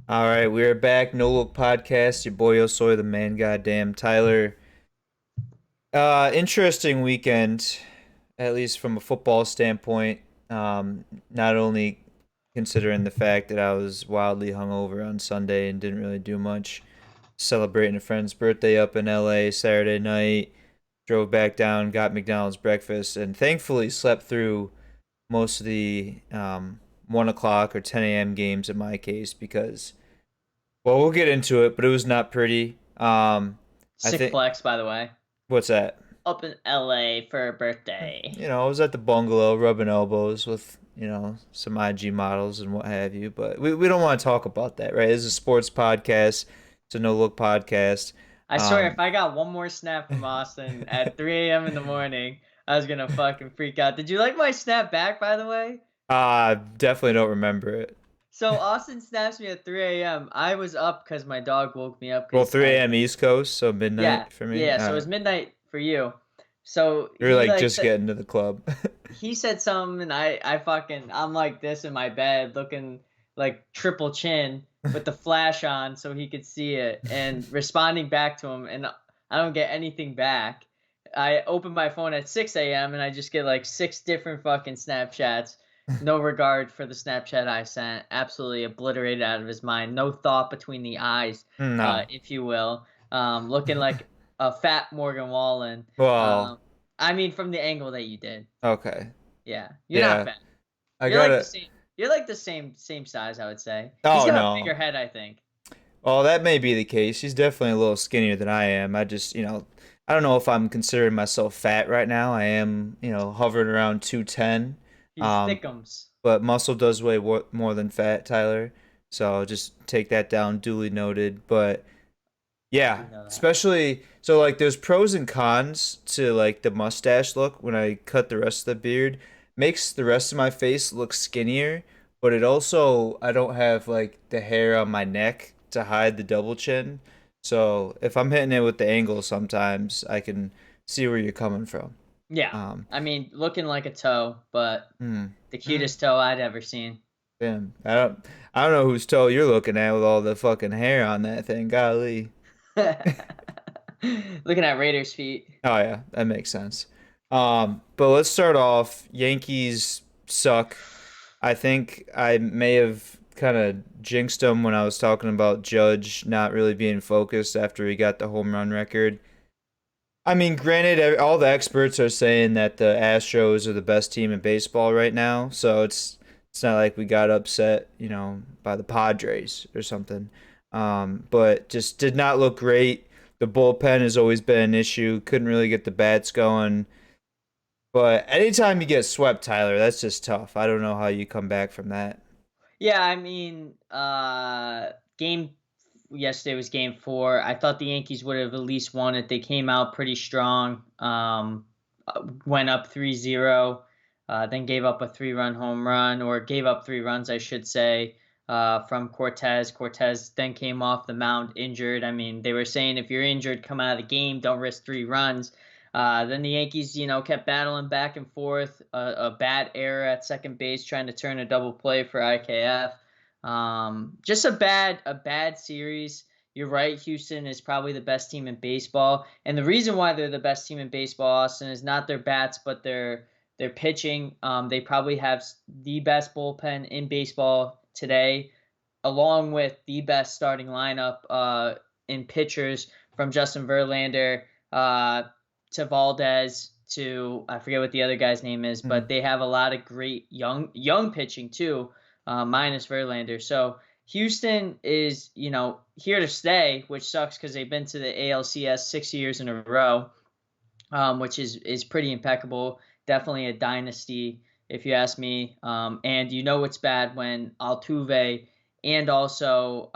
All right, we're back. No Look Podcast. Your boy Osoy, the man, goddamn Tyler. Interesting weekend, at least from a football standpoint. Not only considering the fact that I was wildly hungover on Sunday and didn't really do much, celebrating a friend's birthday up in LA Saturday night, drove back down, got McDonald's breakfast, and thankfully slept through most of the 1 o'clock or 10 a.m. games in my case because well, we'll get into it, but it was not pretty. I Sick think flex, by the way. what's that? Up in LA for a birthday. I was at the bungalow rubbing elbows with some IG models and what have you. But we don't want to talk about that, right? It's a sports podcast. It's a no look podcast. I swear, if Um, I got one more snap from Austin at 3 a.m. in the morning, I was gonna fucking freak out. Did you like my snap back, by the way? I definitely don't remember it. So Austin snaps me at 3 a.m. I was up because my dog woke me up Well, because 3 a.m. East Coast, so yeah, midnight for me. yeah. All So it right, was midnight for you. So you're like just getting to the club. he said something and I'm like this in my bed looking like triple chin with the flash on so he could see it and responding back to him, and I don't get anything back. I open my phone at 6 a.m. and I just get like six different fucking Snapchats. No regard for the Snapchat I sent. Absolutely obliterated out of his mind. No thought between the eyes, No. if you will. Looking like a fat Morgan Wallen. Well, Um, I mean, from the angle that you did. okay. Yeah, you're not Yeah, fat. I You're like the gotta. same. You're like the same size, I would say. He's Oh got a bigger no. head, I think. Well, that may be the case. He's definitely a little skinnier than I am. I just, I don't know if I'm considering myself fat right now. I am, hovering around 210. He's Um, thickums. but muscle does weigh more than fat, Tyler. So just take that down, duly noted. But I yeah, do know that. especially so like there's pros and cons to like the mustache look when I cut the rest of the beard. Makes the rest of my face look skinnier, but it also I don't have like the hair on my neck to hide the double chin. So if I'm hitting it with the angle sometimes I can see where you're coming from. Yeah, Um I mean, looking like a toe, but mm, the mm, cutest toe I'd ever seen. damn. I don't know whose toe you're looking at with all the fucking hair on that thing. Golly. Looking at Raiders' feet. Oh yeah, that makes sense. But let's start off. Yankees suck. I think I may have kind of jinxed them when I was talking about Judge not really being focused after he got the home run record. I mean, granted, all the experts are saying that the Astros are the best team in baseball right now, so it's not like we got upset, by the Padres or something. But just did not look great. The bullpen has always been an issue. Couldn't really get the bats going. But anytime you get swept, Tyler, that's just tough. I don't know how you come back from that. Yeah, I mean, game yesterday was game four. I thought the Yankees would have at least won it. They came out pretty strong. Went up 3-0, then gave up a three-run home run, or gave up three runs, I should say, from Cortez. Cortez then came off the mound injured. I mean, they were saying if you're injured, come out of the game. Don't risk three runs. Then the Yankees, kept battling back and forth. A bad error at second base, trying to turn a double play for IKF. Just a bad series. You're right. Houston is probably the best team in baseball, and the reason why they're the best team in baseball, Austin, is not their bats, but their pitching. They probably have the best bullpen in baseball today, along with the best starting lineup in pitchers, from Justin Verlander to Valdez to, I forget what the other guy's name is, Hmm. but they have a lot of great young pitching too, minus Verlander. So Houston is, here to stay, which sucks because they've been to the ALCS 6 years in a row, which is pretty impeccable. Definitely a dynasty, if you ask me. And it's bad when Altuve and also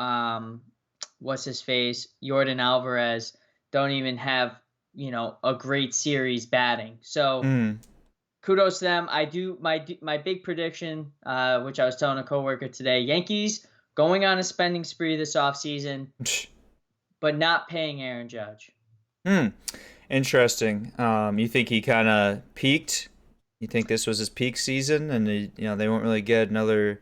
what's his face, Jordan Alvarez, don't even have a great series batting. So Mm. kudos to them. I do my big prediction, which I was telling a coworker today. Yankees going on a spending spree this offseason, but not paying Aaron Judge. Hmm. Interesting. You think he kind of peaked? You think this was his peak season, and they won't really get another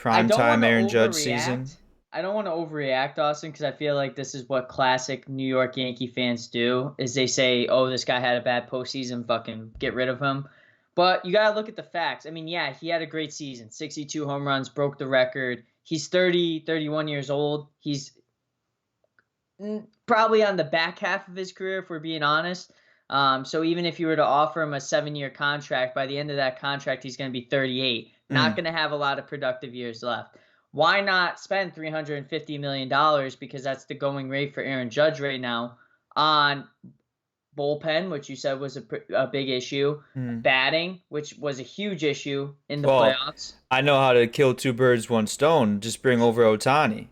I don't want primetime to Aaron Judge season? overreact. I don't want to overreact, Austin, because I feel like this is what classic New York Yankee fans do: is they say, "Oh, this guy had a bad postseason, fucking get rid of him." But you gotta look at the facts. I mean, yeah, he had a great season, 62 home runs, broke the record. He's 30, 31 years old. He's probably on the back half of his career, if we're being honest. So even if you were to offer him a 7-year contract, by the end of that contract, he's going to be 38, not Mm, going to have a lot of productive years left. Why not spend $350 million, because that's the going rate for Aaron Judge right now, on bullpen, which you said was a big issue, mm. batting, which was a huge issue in the Well, playoffs. I know how to kill two birds, one stone. Just bring over Otani.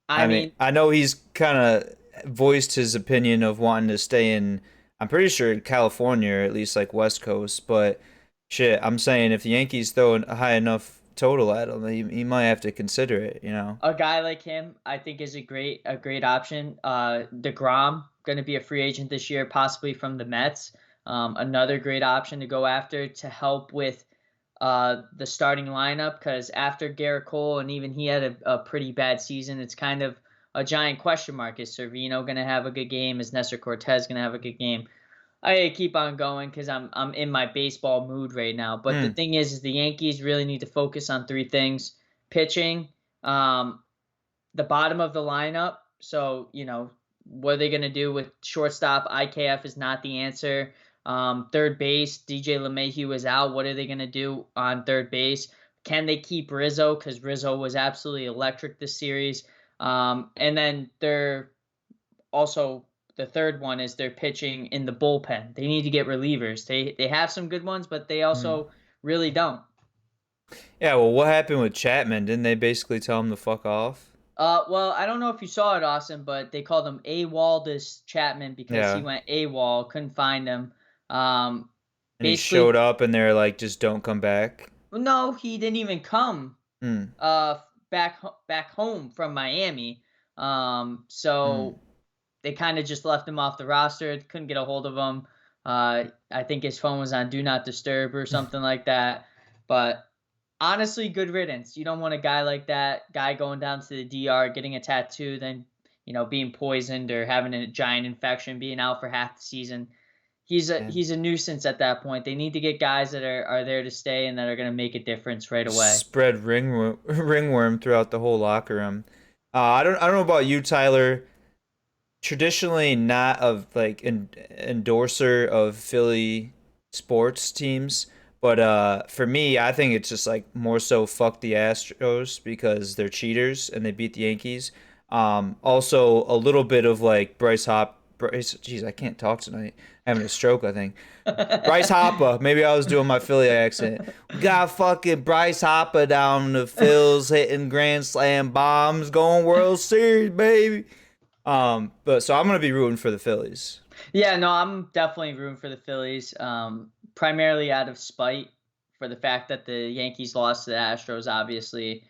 I I mean, mean, I know he's kind of voiced his opinion of wanting to stay in, I'm pretty sure in California, or at least like West Coast, but shit, I'm saying if the Yankees throw a high enough total at him, he might have to consider it, you know? a guy like him, I think, is a great option. DeGrom going to be a free agent this year, possibly from the Mets. Another great option to go after to help with the starting lineup, because after Garrett Cole, and even he had a pretty bad season, it's kind of a giant question mark. Is Servino going to have a good game? Is Nestor Cortez going to have a good game? I keep on going because I'm in my baseball mood right now. But the Mm, thing is the Yankees really need to focus on three things: pitching, um, the bottom of the lineup. So, what are they going to do with shortstop? IKF is not the answer. Third base, DJ LeMahieu is out. What are they going to do on third base? Can they keep Rizzo? Because Rizzo was absolutely electric this series. And then they're also, the third one is they're pitching in the bullpen. They need to get relievers. They have some good ones, but they mm. also really don't. Yeah, well, what happened with Chapman? Didn't they basically tell him to fuck off? Well, I don't know if you saw it, Austin, but they called him AWaldus Chapman because he Yeah. went AWOL, couldn't find him. Um, And he Basically, showed up and they're like, just don't come back. no, he didn't even come Mm, back home from Miami. mm. So they kind of just left him off the roster. Couldn't get a hold of him. I think his phone was on Do Not Disturb or something like that. But honestly, good riddance. You don't want a guy like that, guy going down to the DR, getting a tattoo, then being poisoned or having a giant infection, being out for half the season. He's a nuisance at that point. They need to get guys that are there to stay and that are going to make a difference right away. Spread ringworm throughout the whole locker room. I don't know about you, Tyler. Traditionally, not of like an endorser of Philly sports teams, but for me, I think it's just like more so fuck the Astros because they're cheaters and they beat the Yankees. Also a little bit of like Jeez, I can't talk tonight. Having a stroke, I think. Bryce Harper. Maybe I was doing my Philly accent. We got fucking Bryce Harper down the Phils hitting grand slam bombs, going World Series, baby. But so I'm gonna be rooting for the Phillies. Yeah, no, I'm definitely rooting for the Phillies, primarily out of spite for the fact that the Yankees lost to the Astros, obviously.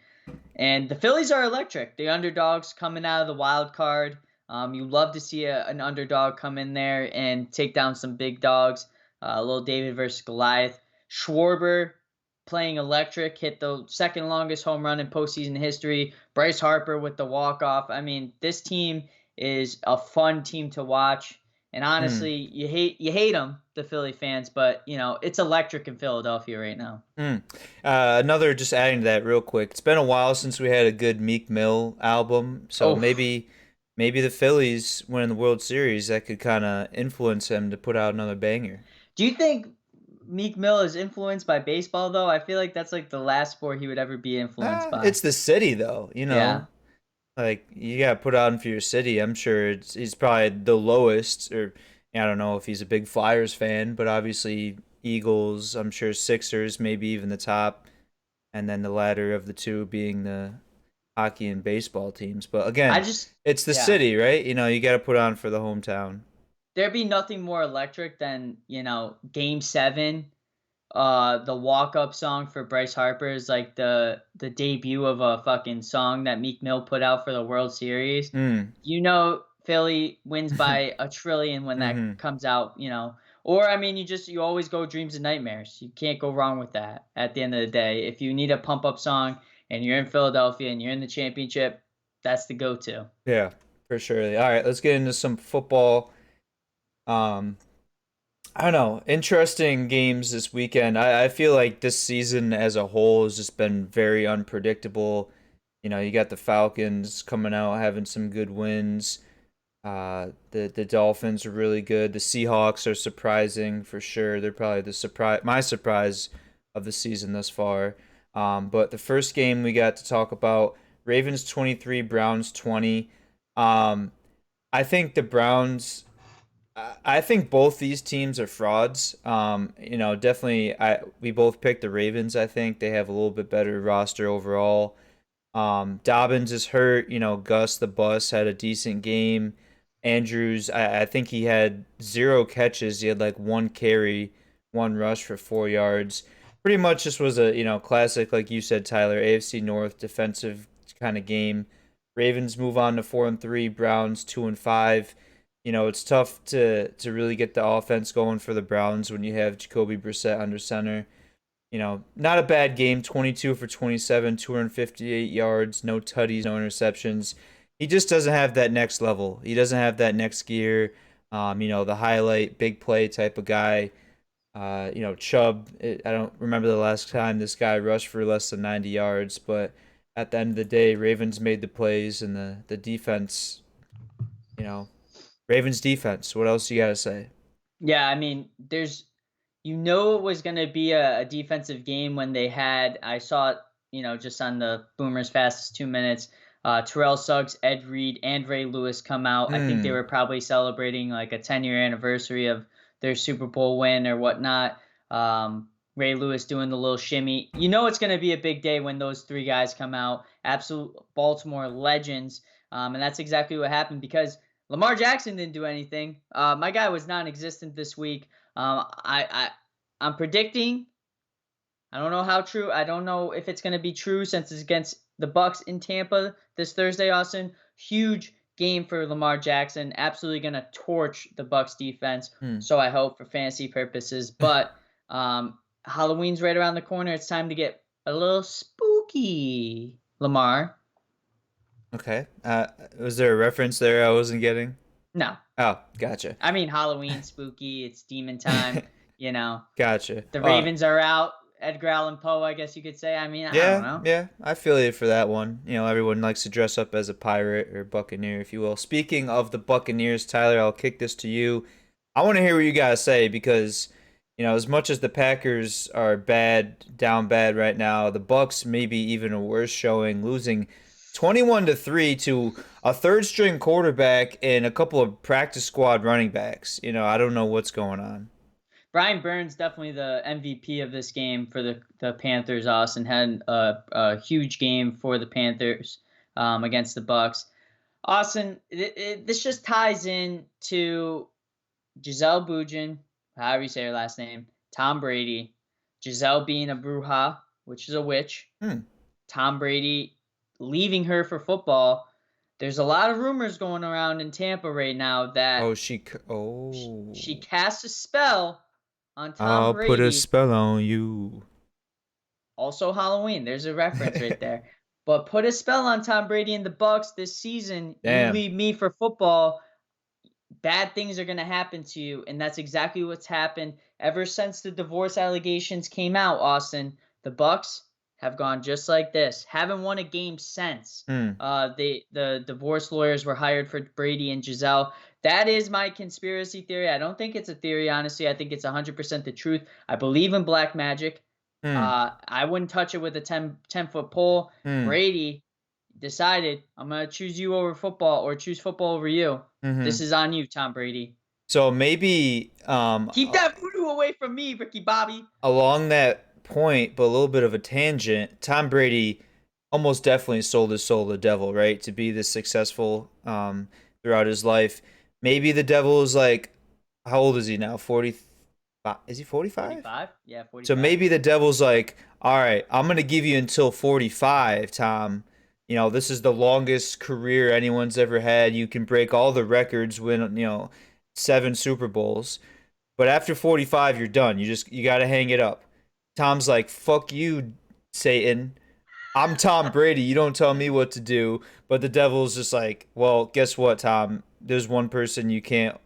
And the Phillies are electric. The underdogs coming out of the wild card. You love to see an underdog come in there and take down some big dogs. Little David versus Goliath. Schwarber playing electric, hit the second longest home run in postseason history. Bryce Harper with the walk off. I mean, this team is a fun team to watch. And Mm, honestly, you hate them, the Philly fans, but it's electric in Philadelphia right now. mm. Another just adding to that real quick. It's been a while since we had a good Meek Mill album, so Oh, maybe the Phillies winning the World Series that could kind of influence him to put out another banger. do you think Meek Mill is influenced by baseball though? I feel like that's like the last sport he would ever be influenced by. It's the city though, you Yeah. know. Like you gotta put on for your city. I'm sure he's probably the lowest, or I don't know if he's a big Flyers fan, but obviously Eagles. I'm sure Sixers, maybe even the top, and then the latter of the two being the hockey and baseball teams. But I again, just it's the yeah. city, right? You know, you got to put on for the hometown. There'd be nothing more electric than, game 7. The walk-up song for Bryce Harper is like the debut of a fucking song that Meek Mill put out for the World Series. Mm. Philly wins by a trillion when that Mm-hmm. comes out. Or I mean, you always go dreams and nightmares. You can't go wrong with that at the end of the day. If you need a pump up song and you're in Philadelphia and you're in the championship, that's the go-to. Yeah, for sure. All right, let's get into some football. Um, I don't know. Interesting games this weekend. I feel like this season as a whole has just been very unpredictable. You got the Falcons coming out having some good wins. The Dolphins are really good. The Seahawks are surprising for sure. They're probably my surprise of the season thus far. But the first game we got to talk about, Ravens 23, Browns 20. Um, I think the Browns I think both these teams are frauds. Definitely we both picked the Ravens, I think. They have a little bit better roster overall. Dobbins is hurt. Gus the Bus had a decent game. Andrews, I think he had zero catches. He had like one carry, one rush for 4 yards. Pretty much just was a, classic, like you said, Tyler, AFC North defensive kind of game. Ravens move on to 4-3, Browns 2-5. It's tough to really get the offense going for the Browns when you have Jacoby Brissett under center. Not a bad game. 22 for 27, 258 yards, no tutties, no interceptions. He just doesn't have that next level. He doesn't have that next gear. The highlight, big play type of guy. Chubb. I don't remember the last time this guy rushed for less than 90 yards, but at the end of the day, Ravens made the plays, and the defense. You know, Ravens defense. What else you gotta say? Yeah, I mean, it was going to be a defensive game when they had, I saw it, just on the Boomers fastest 2 minutes. Terrell Suggs, Ed Reed, and Ray Lewis come out. I think they Hmm. were probably celebrating like a 10-year anniversary of their Super Bowl win or whatnot. Ray Lewis doing the little shimmy. It's going to be a big day when those three guys come out. Absolute Baltimore legends. And that's exactly what happened because Lamar Jackson didn't do anything. My guy was non-existent this week. I'm predicting. I don't know how true. I don't know if it's going to be true since it's against the Bucs in Tampa this Thursday, Austin. Huge game for Lamar Jackson. Absolutely going to torch the Bucs defense. Hmm. So I hope for fantasy purposes. But Halloween's right around the corner. It's time to get a little spooky, Lamar. Okay. Was there a reference there I wasn't getting? No, Oh, gotcha. I mean Halloween, spooky. It's demon time. You know, Gotcha. the Ravens are out. Edgar Allan Poe, I guess you could say. I mean, I don't Yeah, know. yeah, I feel you for that one. Everyone likes to dress up as a pirate or buccaneer, if you will. Speaking of the Buccaneers, Tyler, I'll kick this to you. I want to hear what you gotta say because, as much as the Packers are bad, down bad right now, the Bucs maybe even a worse showing, losing 21-3 to a third string quarterback and a couple of practice squad running backs. I don't know what's going on. Brian Burns definitely the MVP of this game for the Panthers. Austin had a huge game for the Panthers against the Bucs. Austin, this just ties in to Giselle Bujin, however you say her last name, Tom Brady, Giselle being a bruja, which is a witch, Hmm. Tom Brady leaving her for football. There's a lot of rumors going around in Tampa right now Oh, that she oh. cast a spell on Tom I'll put a Brady. spell on you. Also Halloween. There's a reference right there. But put a spell on Tom Brady and the Bucs this season. You Damn. leave me for football, bad things are going to happen to you. And that's exactly what's happened ever since the divorce allegations came out, Austin. The Bucs have gone just like this. Haven't won a game since. Hmm. The divorce lawyers were hired for Brady and Giselle. That is my conspiracy theory. I don't think it's a theory, honestly. I think it's 100% the truth. I believe in black magic. Hmm. I wouldn't touch it with a 10-foot pole. Hmm. Brady decided, I'm going to choose you over football or choose football over you. Hmm. This is on you, Tom Brady. So maybe Keep that voodoo away from me, Ricky Bobby. along that point, but a little bit of a tangent, Tom Brady almost definitely sold his soul to the devil, right? To be this successful throughout his life. Maybe the devil is like, how old is he now? 40. Is he 45? 45? Yeah, So 45. maybe the devil's like, all right, I'm going to give you until 45, Tom. This is the longest career anyone's ever had. You can break all the records, win, 7 Super Bowls. But after 45, you're done. You got to hang it up. Tom's like, fuck you, Satan. I'm Tom Brady. You don't tell me what to do. But the devil's just like, well, guess what, Tom? There's one person you can't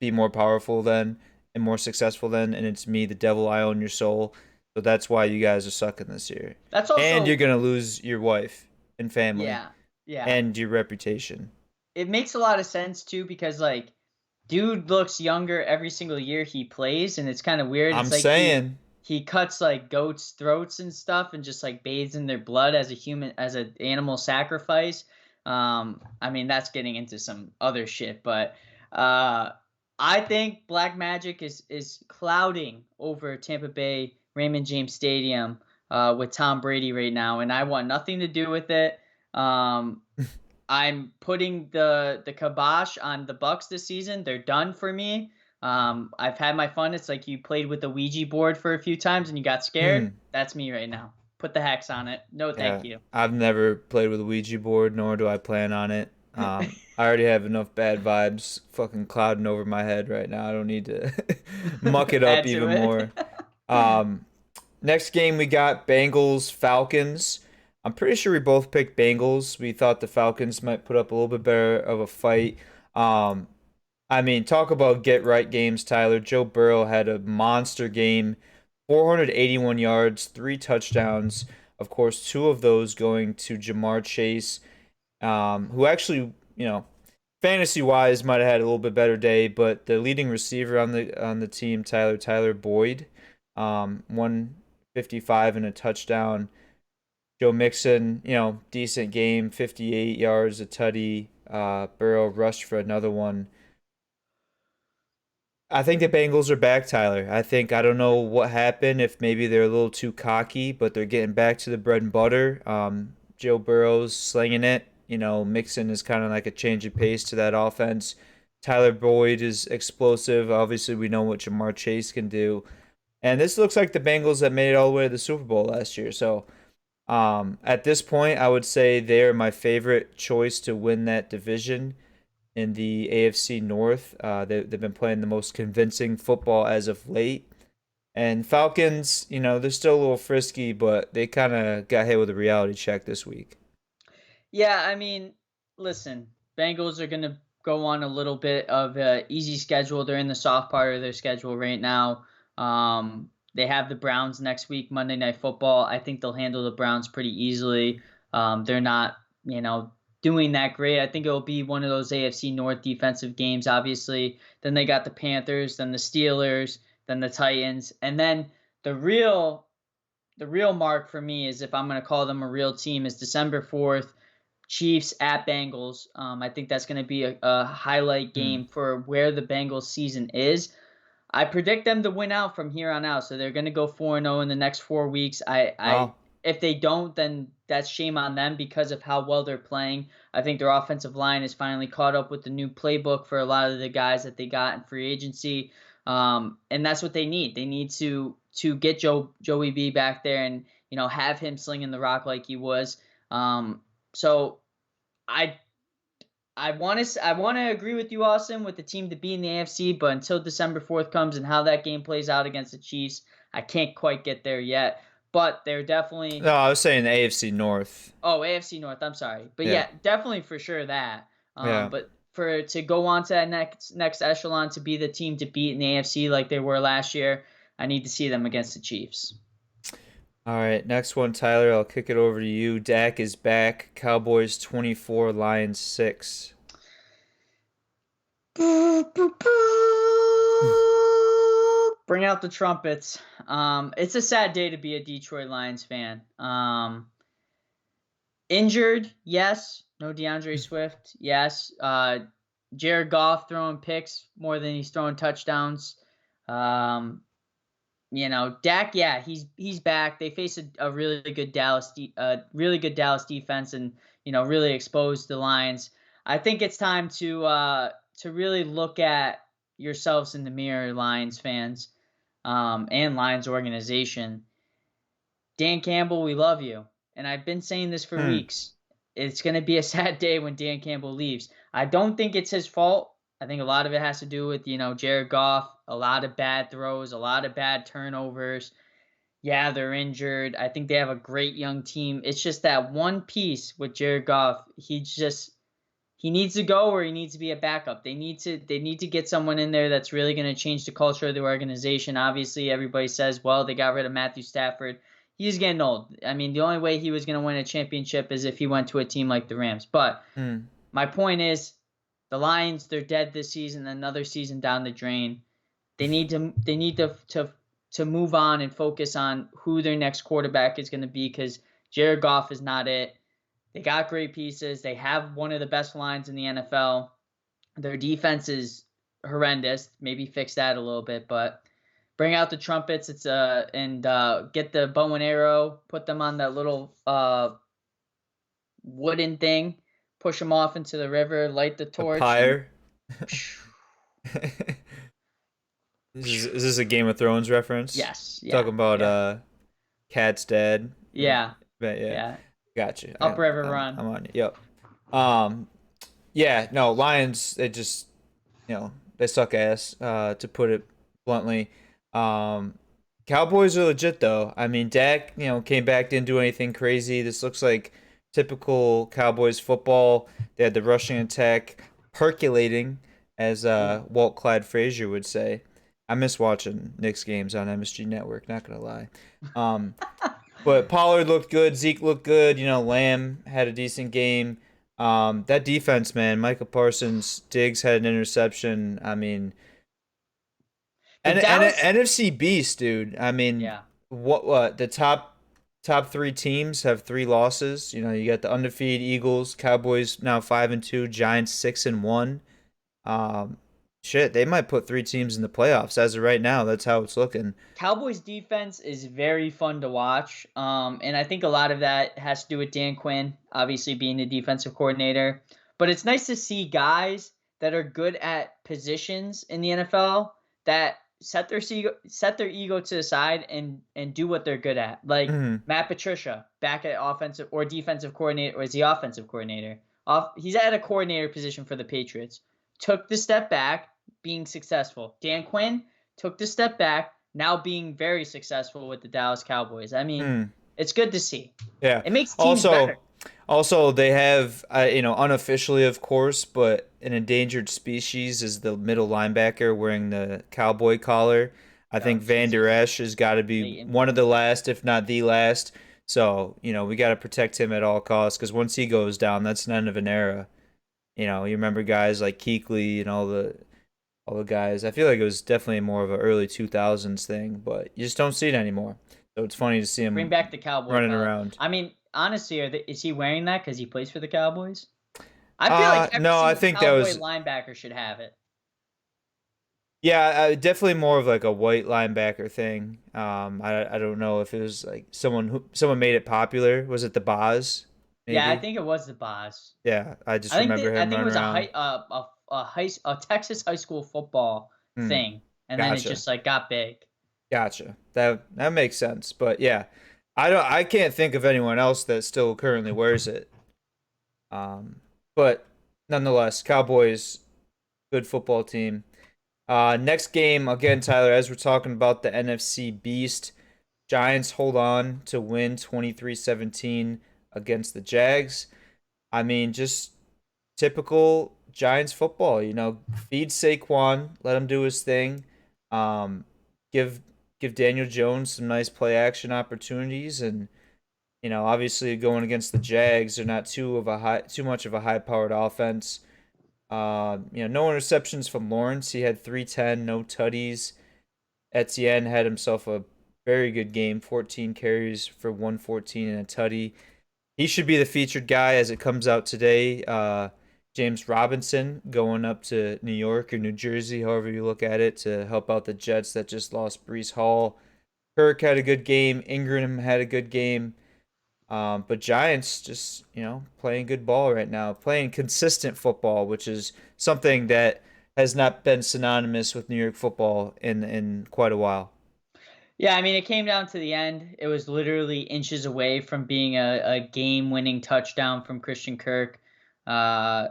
be more powerful than and more successful than, and it's me, the devil. I own your soul. So that's why you guys are sucking this year. That's And you're also, gonna lose your wife and family yeah, yeah. and your reputation. It makes a lot of sense too because like dude looks younger every single year he plays, and it's kind of weird. It's I'm like saying, he cuts like goats' throats and stuff, and just like bathes in their blood as a human, as an animal sacrifice. I mean that's getting into some other shit, but uh, I think Black Magic is clouding over Tampa Bay Raymond James Stadium with Tom Brady right now, and I want nothing to do with it. Um, I'm putting the kibosh on the Bucs this season. They're done for me. I've had my fun. It's like you played with the Ouija board for a few times and you got scared. hmm. That's me right now. Put the hex on it. No, thank Yeah, you. I've never played with a Ouija board, nor do I plan on it. I already have enough bad vibes fucking clouding over my head right now. I don't need to muck it up Add to even it. more. Um, Next game we got Bengals Falcons. I'm pretty sure we both picked Bengals. We thought the Falcons might put up a little bit better of a fight. Um, I mean, talk about get right games, Tyler. Joe Burrow had a monster game, 481 yards, three touchdowns. Of course, two of those going to Jamar Chase, who actually, fantasy wise might have had a little bit better day, but the leading receiver on the team, Tyler Boyd, 155 and a touchdown. Joe Mixon, decent game, 58 yards, a tutty. Burrow rushed for another one. I think the Bengals are back, Tyler. I don't know what happened, if maybe they're a little too cocky, but they're getting back to the bread and butter. Joe Burrow's slinging it. Mixon is kind of like a change of pace to that offense. Tyler Boyd is explosive. Obviously, we know what Jamar Chase can do. And this looks like the Bengals that made it all the way to the Super Bowl last year. So, at this point, I would say they're my favorite choice to win that division in the AFC North. They've been playing the most convincing football as of late. And Falcons, they're still a little frisky, but they kind of got hit with a reality check this week. Yeah, I mean, listen, Bengals are gonna go on a little bit of a easy schedule. They're in the soft part of their schedule right now. They have the Browns next week, Monday Night Football. I think they'll handle the Browns pretty easily. They're not, doing that great. I think it'll be one of those AFC North defensive games, obviously. Then they got the Panthers, then the Steelers, then the Titans, and then the real the real mark for me is, if I'm going to call them a real team, is December 4th, Chiefs at Bengals. I think that's going to be a highlight Hmm. game for where the Bengals season is. I predict them to win out from here on out. So they're going to go 4-0 in the next 4 weeks. I Wow. If they don't, then that's shame on them because of how well they're playing. I think their offensive line is finally caught up with the new playbook for a lot of the guys that they got in free agency. And that's what they need. They need to get Joey B back there and have him slinging the rock like he was. So I I want to agree with you, Austin, with the team to be in the AFC, but until December 4th comes and how that game plays out against the Chiefs, I can't quite get there yet. But they're No, definitely, I was saying the AFC North. oh, AFC North. I'm sorry, but Yeah. yeah, definitely for sure that. Yeah. But for to go on to that next echelon to be the team to beat in the AFC like they were last year, I need to see them against the Chiefs. All right. Next one, Tyler. I'll kick it over to you. Dak is back. Cowboys 24, Lions 6. Bring out the trumpets. It's a sad day to be a Detroit Lions fan. Injured, yes. No DeAndre Swift, yes. Jared Goff throwing picks more than he's throwing touchdowns. Um, Dak, yeah, he's back. They face a really good Dallas defense, and really exposed the Lions. I think it's time to really look at yourselves in the mirror, Lions fans, and Lions organization. Dan Campbell, we love you, and I've been saying this for Hmm. weeks. It's going to be a sad day when Dan Campbell leaves. I don't think it's his fault. I think a lot of it has to do with Jared Goff, a lot of bad throws, a lot of bad turnovers. Yeah, they're injured. I think they have a great young team. It's just that one piece with Jared Goff. He needs to go or he needs to be a backup. They need to get someone in there that's really going to change the culture of the organization. Obviously, everybody says, well, they got rid of Matthew Stafford. He's getting old. I mean, the only way he was going to win a championship is if he went to a team like the Rams. But Hmm. my point is, the Lions, they're dead this season, another season down the drain. They need to move on and focus on who their next quarterback is going to be because Jared Goff is not it. They got great pieces. They have one of the best lines in the NFL. Their defense is horrendous. Maybe fix that a little bit, but bring out the trumpets. And get the bow and arrow. Put them on that little wooden thing. Push them off into the river. Light the A torch and pyre. Is this a Game of Thrones reference? yes, yeah, Talking about yeah, Cat's dad. yeah, But yeah, yeah. gotcha. Upriver run. I'm on it. Yep. Um, yeah, no, Lions, they just, they suck ass, to put it bluntly. Um, Cowboys are legit though. I mean, Dak, came back, didn't do anything crazy. This looks like typical Cowboys football. They had the rushing attack percolating, as Walt Clyde Frazier would say. I miss watching Knicks games on MSG Network, not gonna lie. Um, but Pollard looked good. Zeke looked good. Lamb had a decent game. That defense, man, Micah Parsons, Diggs had an interception. I mean, The and Dallas, NFC beast, dude. I mean, yeah. what the top three teams have three losses. You got the undefeated Eagles, Cowboys now 5-2, Giants 6-1. Um, shit, they might put three teams in the playoffs as of right now. That's how it's looking. Cowboys defense is very fun to watch. And I think a lot of that has to do with Dan Quinn, obviously being the defensive coordinator. But it's nice to see guys that are good at positions in the NFL that set their ego to the side and do what they're good at. Like Mhm. Matt Patricia, back at offensive or defensive coordinator, or is he offensive coordinator? He's at a coordinator position for the Patriots. Took the step back, being successful. Dan Quinn took the step back, now being very successful with the Dallas Cowboys. I mean, Mm. it's good to see. Yeah. It makes teams better. Also, they have, unofficially, of course, but an endangered species is the middle linebacker wearing the cowboy collar. I Oh think Van Der Jesus, Esch has got to be Leighton. one of the last, if not the last. So, we got to protect him at all costs because once he goes down, that's the end of an era. You remember guys like Kuechly and all the guys. I feel like it was definitely more of an early 2000s thing, but you just don't see it anymore. So it's funny to see Bring him back the cowboy running collar. around. I mean, honestly, is he wearing that because he plays for the Cowboys? I feel like every No, I single think that Cowboy was linebacker should have it. yeah, definitely more of like a white linebacker thing. I don't know if it was like someone made it popular. Was it the Boz? Yeah, I Maybe. think it was the Boz. Yeah, I just I think remember that I him think it running was around. a Texas high school football Hmm. thing, and then it Gotcha. just like got big. Gotcha. That makes sense. But yeah, I can't think of anyone else that still currently wears it. Um, but nonetheless, Cowboys, good football team. Next game again, Tyler. As we're talking about the NFC Beast, Giants hold on to win 23-17 against the Jags. I mean, just typical Giants football. Feed Saquon, let him do his thing. Um, give give Daniel Jones some nice play action opportunities, and obviously going against the Jags, they're not too much of a high powered offense. No interceptions from Lawrence. He had 310, no tutties. Etienne had himself a very good game, 14 carries for 114 and a tutty. He should be the featured guy as it comes out today. James Robinson going up to New York or New Jersey, however you look at it, to help out the Jets that just lost Brees Hall. Kirk had a good game. Ingram had a good game. But Giants just, playing good ball right now, playing consistent football, which is something that has not been synonymous with New York football in quite a while. Yeah, I mean, it came down to the end. It was literally inches away from being a game-winning touchdown from Christian Kirk. Uh,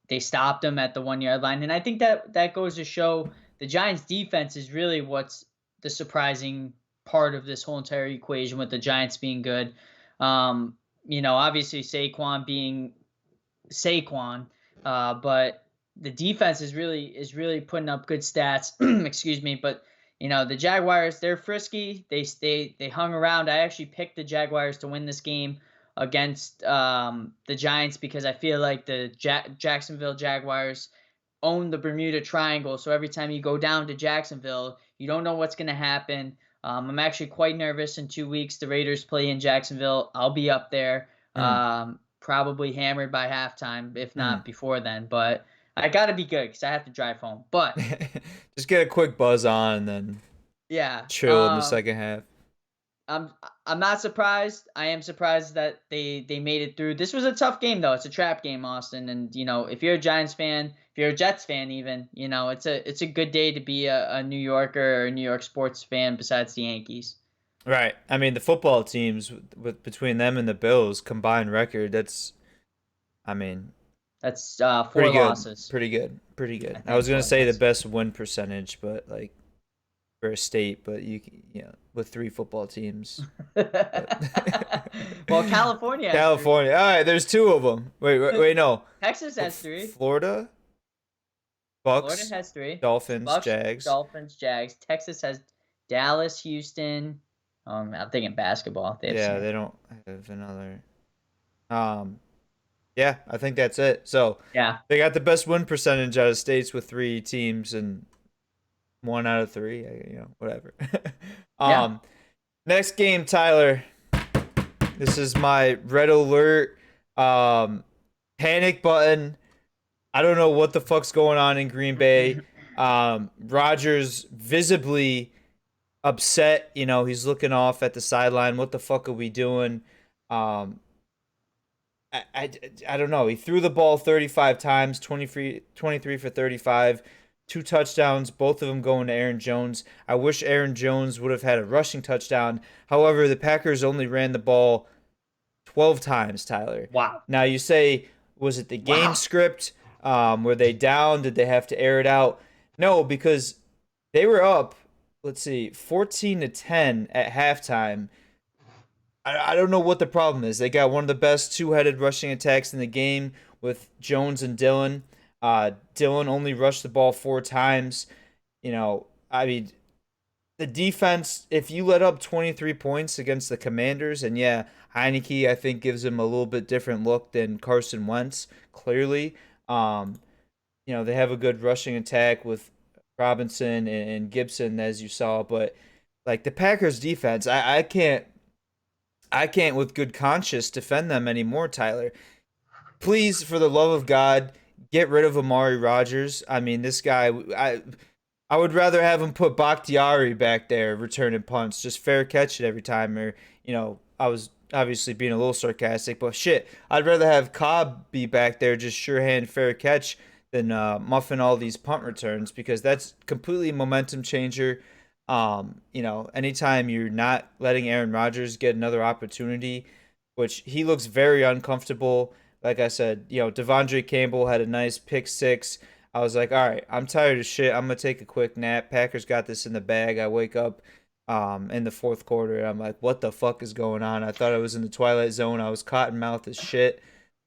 they stopped him at the 1 yard line, and I think that goes to show the Giants' defense is really what's the surprising part of this whole entire equation with the Giants being good. Um, obviously Saquon, but the defense is really putting up good stats. Excuse me, but the Jaguars, they're frisky. They hung around. I actually picked the Jaguars to win this game against the Giants because I feel like the Jacksonville Jaguars own the Bermuda Triangle. So every time you go down to Jacksonville, you don't know what's going to happen. I'm actually quite nervous. In 2 weeks, the Raiders play in Jacksonville. I'll be up there, Mm, probably hammered by halftime, if mm. not before then. But I got to be good because I have to drive home. But Just get a quick buzz on and then yeah, chill in the second half. I'm I'm not surprised. I am surprised that they made it through. This was a tough game though. It's a trap game, Austin. And if you're a Giants fan, if you're a Jets fan, even it's a good day to be a New Yorker or a New York sports fan besides the Yankees. Right. I mean, the football teams with between them and the Bills combined record, that's I mean, That's four pretty good. losses, Pretty good. Pretty I good. I think. was going to But say the that's best win percentage, but like for a state, but with three football teams. But well, California has three. California. All right, there's two of them. Wait, no. Texas has three. Florida, Florida Bucks, has three. Dolphins, Bucks, Jags. Dolphins, Jags. Texas has Dallas, Houston. I'm thinking basketball. They have Yeah, San. they don't have another. Um, yeah, I think that's it. So Yeah, they got the best win percentage out of states with three teams and one out of three. Whatever. yeah. um, next game, Tyler. This is my red alert. Um, panic button. I don't know what the fuck's going on in Green Bay. Rodgers visibly upset. He's looking off at the sideline. What the fuck are we doing? Um, I don't know. He threw the ball 35 times, 23 for 35, two touchdowns, both of them going to Aaron Jones. I wish Aaron Jones would have had a rushing touchdown. However, the Packers only ran the ball 12 times, Tyler. Wow. Now you say, was it the game Wow. script? Were they down? Did they have to air it out? No, because they were up, let's see, 14-10 at halftime. I don't know what the problem is. They got one of the best two-headed rushing attacks in the game with Jones and Dillon. Dillon only rushed the ball 4 times. I mean, the defense, if you let up 23 points against the Commanders, and yeah, Heineke, I think, gives him a little bit different look than Carson Wentz, clearly. They have a good rushing attack with Robinson and Gibson, as you saw, but like the Packers defense, I can't with good conscience defend them anymore, Tyler. Please, for the love of God, get rid of Amari Rogers. I mean, this guy, I would rather have him put Bakhtiari back there returning punts, just fair catch it every time. Or, I was obviously being a little sarcastic, but shit, I'd rather have Cobb be back there just sure hand fair catch than muffing all these punt returns because that's completely momentum changer. Anytime you're not letting Aaron Rodgers get another opportunity, which he looks very uncomfortable. Like I said, Devondre Campbell had a nice pick six. I was like, all right, I'm tired of shit. I'm gonna take a quick nap. Packers got this in the bag. I wake up in the fourth quarter and I'm like, what the fuck is going on? I thought I was in the twilight zone. I was cotton mouth as shit.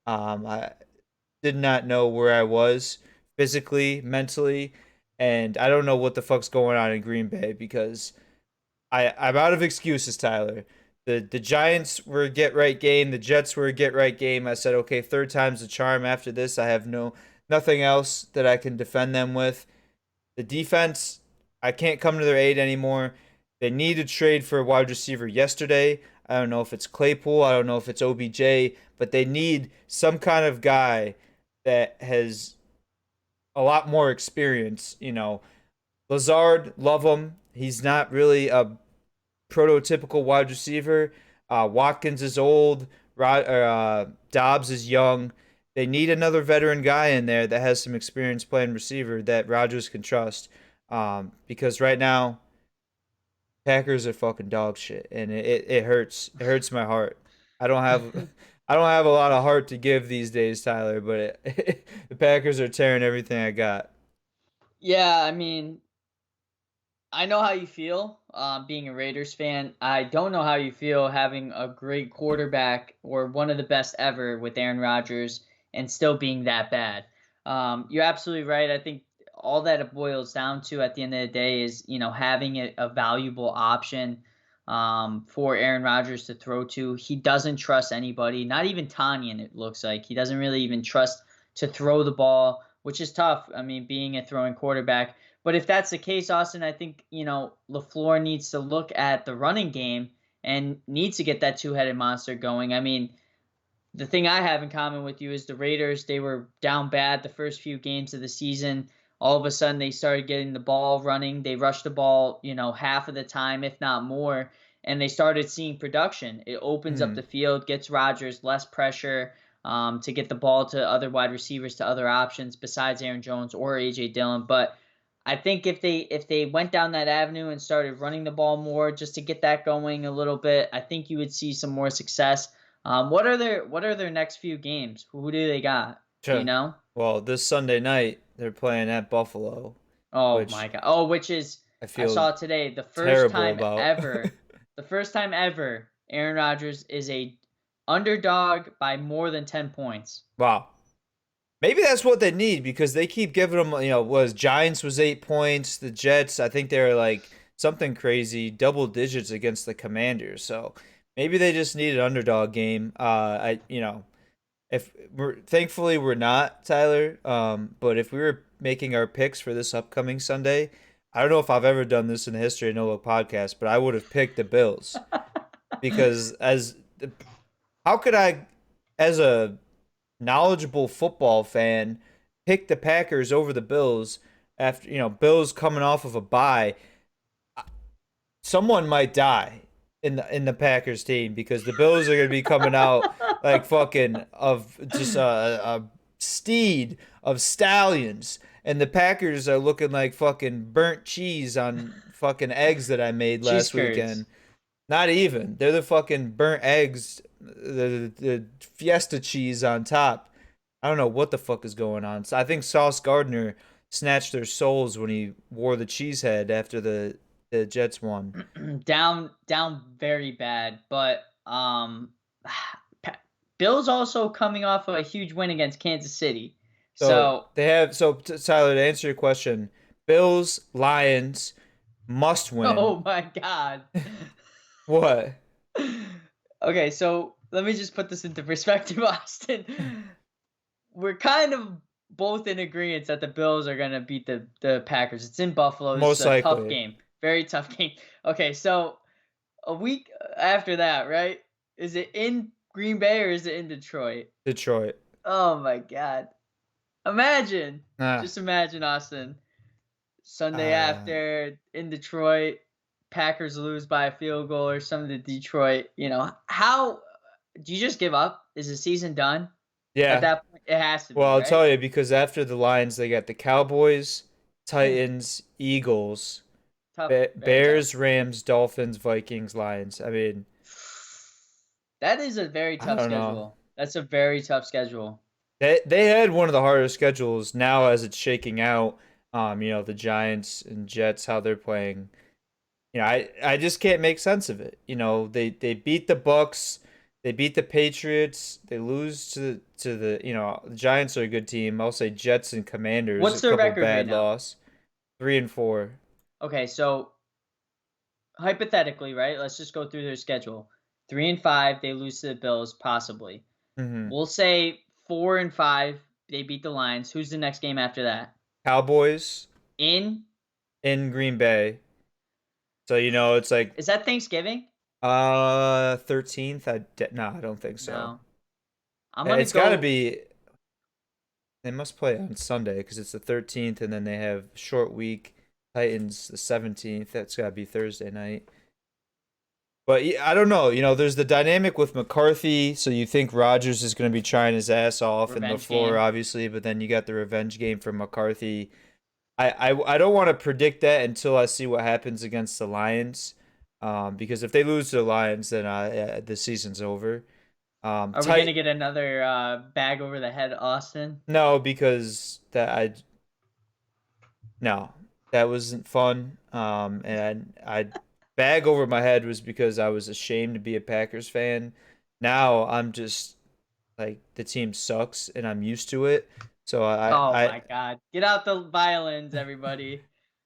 I did not know where I was physically, mentally, and I don't know what the fuck's going on in Green Bay because I'm out of excuses, Tyler. The Giants were a get right game. The Jets were a get right game. I said, okay, third time's the charm. After this, I have nothing else that I can defend them with. The defense, I can't come to their aid anymore. They need to trade for a wide receiver yesterday. I don't know if it's Claypool. I don't know if it's OBJ, but they need some kind of guy that has a lot more experience. Lazard, love him. He's not really a prototypical wide receiver. Watkins is old. Dobbs is young. They need another veteran guy in there that has some experience playing receiver that Rodgers can trust. Because right now, Packers are fucking dog shit, and it hurts. It hurts my heart. I don't have I don't have a lot of heart to give these days, Tyler. But the Packers are tearing everything I got. Yeah, I mean, I know how you feel, being a Raiders fan. I don't know how you feel having a great quarterback or one of the best ever with Aaron Rodgers and still being that bad. You're absolutely right. I think all that it boils down to at the end of the day is, having a valuable option for Aaron Rodgers to throw to. He doesn't trust anybody, not even Tanyan, it looks like. He doesn't really even trust to throw the ball, which is tough. I mean, being a throwing quarterback. But if that's the case, Austin, I think, LaFleur needs to look at the running game and needs to get that two-headed monster going. I mean, the thing I have in common with you is the Raiders, they were down bad the first few games of the season. All of a sudden, they started getting the ball running. They rushed the ball, half of the time, if not more, and they started seeing production. It opens up Hmm. the field, gets Rodgers less pressure to get the ball to other wide receivers, to other options besides Aaron Jones or A.J. Dillon. But I think if they went down that avenue and started running the ball more just to get that going a little bit, I think you would see some more success. What are their next few games? Who do they got? Do you Sure. know? Well, this Sunday night they're playing at Buffalo, Oh my which God. Oh, which is I I feel saw today terrible about. the first time ever Aaron Rodgers is a underdog by more than 10 points. Wow. Maybe that's what they need because they keep giving them, was Giants was 8 points, the Jets, I think they were like something crazy, double digits against the Commanders. So maybe they just need an underdog game. If we're thankfully we're not Tyler, but if we were making our picks for this upcoming Sunday, I don't know if I've ever done this in the history of No Look podcast, but I would have picked the Bills because how could I, as a knowledgeable football fan, pick the Packers over the Bills after Bills coming off of a bye? Someone might die in the Packers team because the Bills are going to be coming out like fucking of just a steed of stallions, and the Packers are looking like fucking burnt cheese on fucking eggs that I made Cheese last curds. weekend. Not even. They're the fucking burnt eggs, the Fiesta cheese on top. I don't know what the fuck is going on. So I think Sauce Gardner snatched their souls when he wore the cheese head after the Jets won. Down very bad, but Bills also coming off of a huge win against Kansas City. So So, they have Tyler, to answer your question, Bills Lions must win. oh my God. What? Okay, so let me just put this into perspective, Austin. We're kind of both in agreement that the Bills are gonna beat the Packers. It's in Buffalo. This is Most a tough likely game, very tough game. Okay, so a week after that, right? Is it in Green Bay or is it in Detroit? Detroit. Oh my God! Imagine, Ah, just imagine, Austin. Sunday uh, after in Detroit, Packers lose by a field goal or something to Detroit. How do you just give up? Is the season done? At yeah. that point, it has to Well, be, I'll right? tell you because after the Lions, they got the Cowboys, Titans, Eagles, Tough, very tough. Bears, Rams, Dolphins, Vikings, Lions. I mean, That is a very I tough don't know. schedule. That's a very tough schedule. They had one of the hardest schedules now as it's shaking out. The Giants and Jets, how they're playing. I just can't make sense of it. They beat the Bucs, they beat the Patriots, they lose to the Giants are a good team. I'll say Jets and Commanders, a What's their couple record right bad now? loss, 3-4. Okay, so hypothetically, right? Let's just go through their schedule. 3-5, they lose to the Bills, possibly. Mm-hmm. We'll say 4-5, they beat the Lions. Who's the next game after that? Cowboys In in Green Bay. So it's like Is that Thanksgiving? 13th. No, I don't think so. No. I'm gonna It's got to go. be. They must play on Sunday because it's the 13th, and then they have short week. Titans the 17th. That's got to be Thursday night. But yeah, I don't know. There's the dynamic with McCarthy, so you think Rodgers is going to be trying his ass off, and Revenge LaFleur game. obviously, but then you got the revenge game from McCarthy. I don't want to predict that until I see what happens against the Lions, because if they lose to the Lions, then the season's over. Are we gonna get another bag over the head, Austin? No, because that I no. That wasn't fun. And I bag over my head was because I was ashamed to be a Packers fan. Now I'm just like the team sucks and I'm used to it. So Oh I my God. Get out the violins, everybody.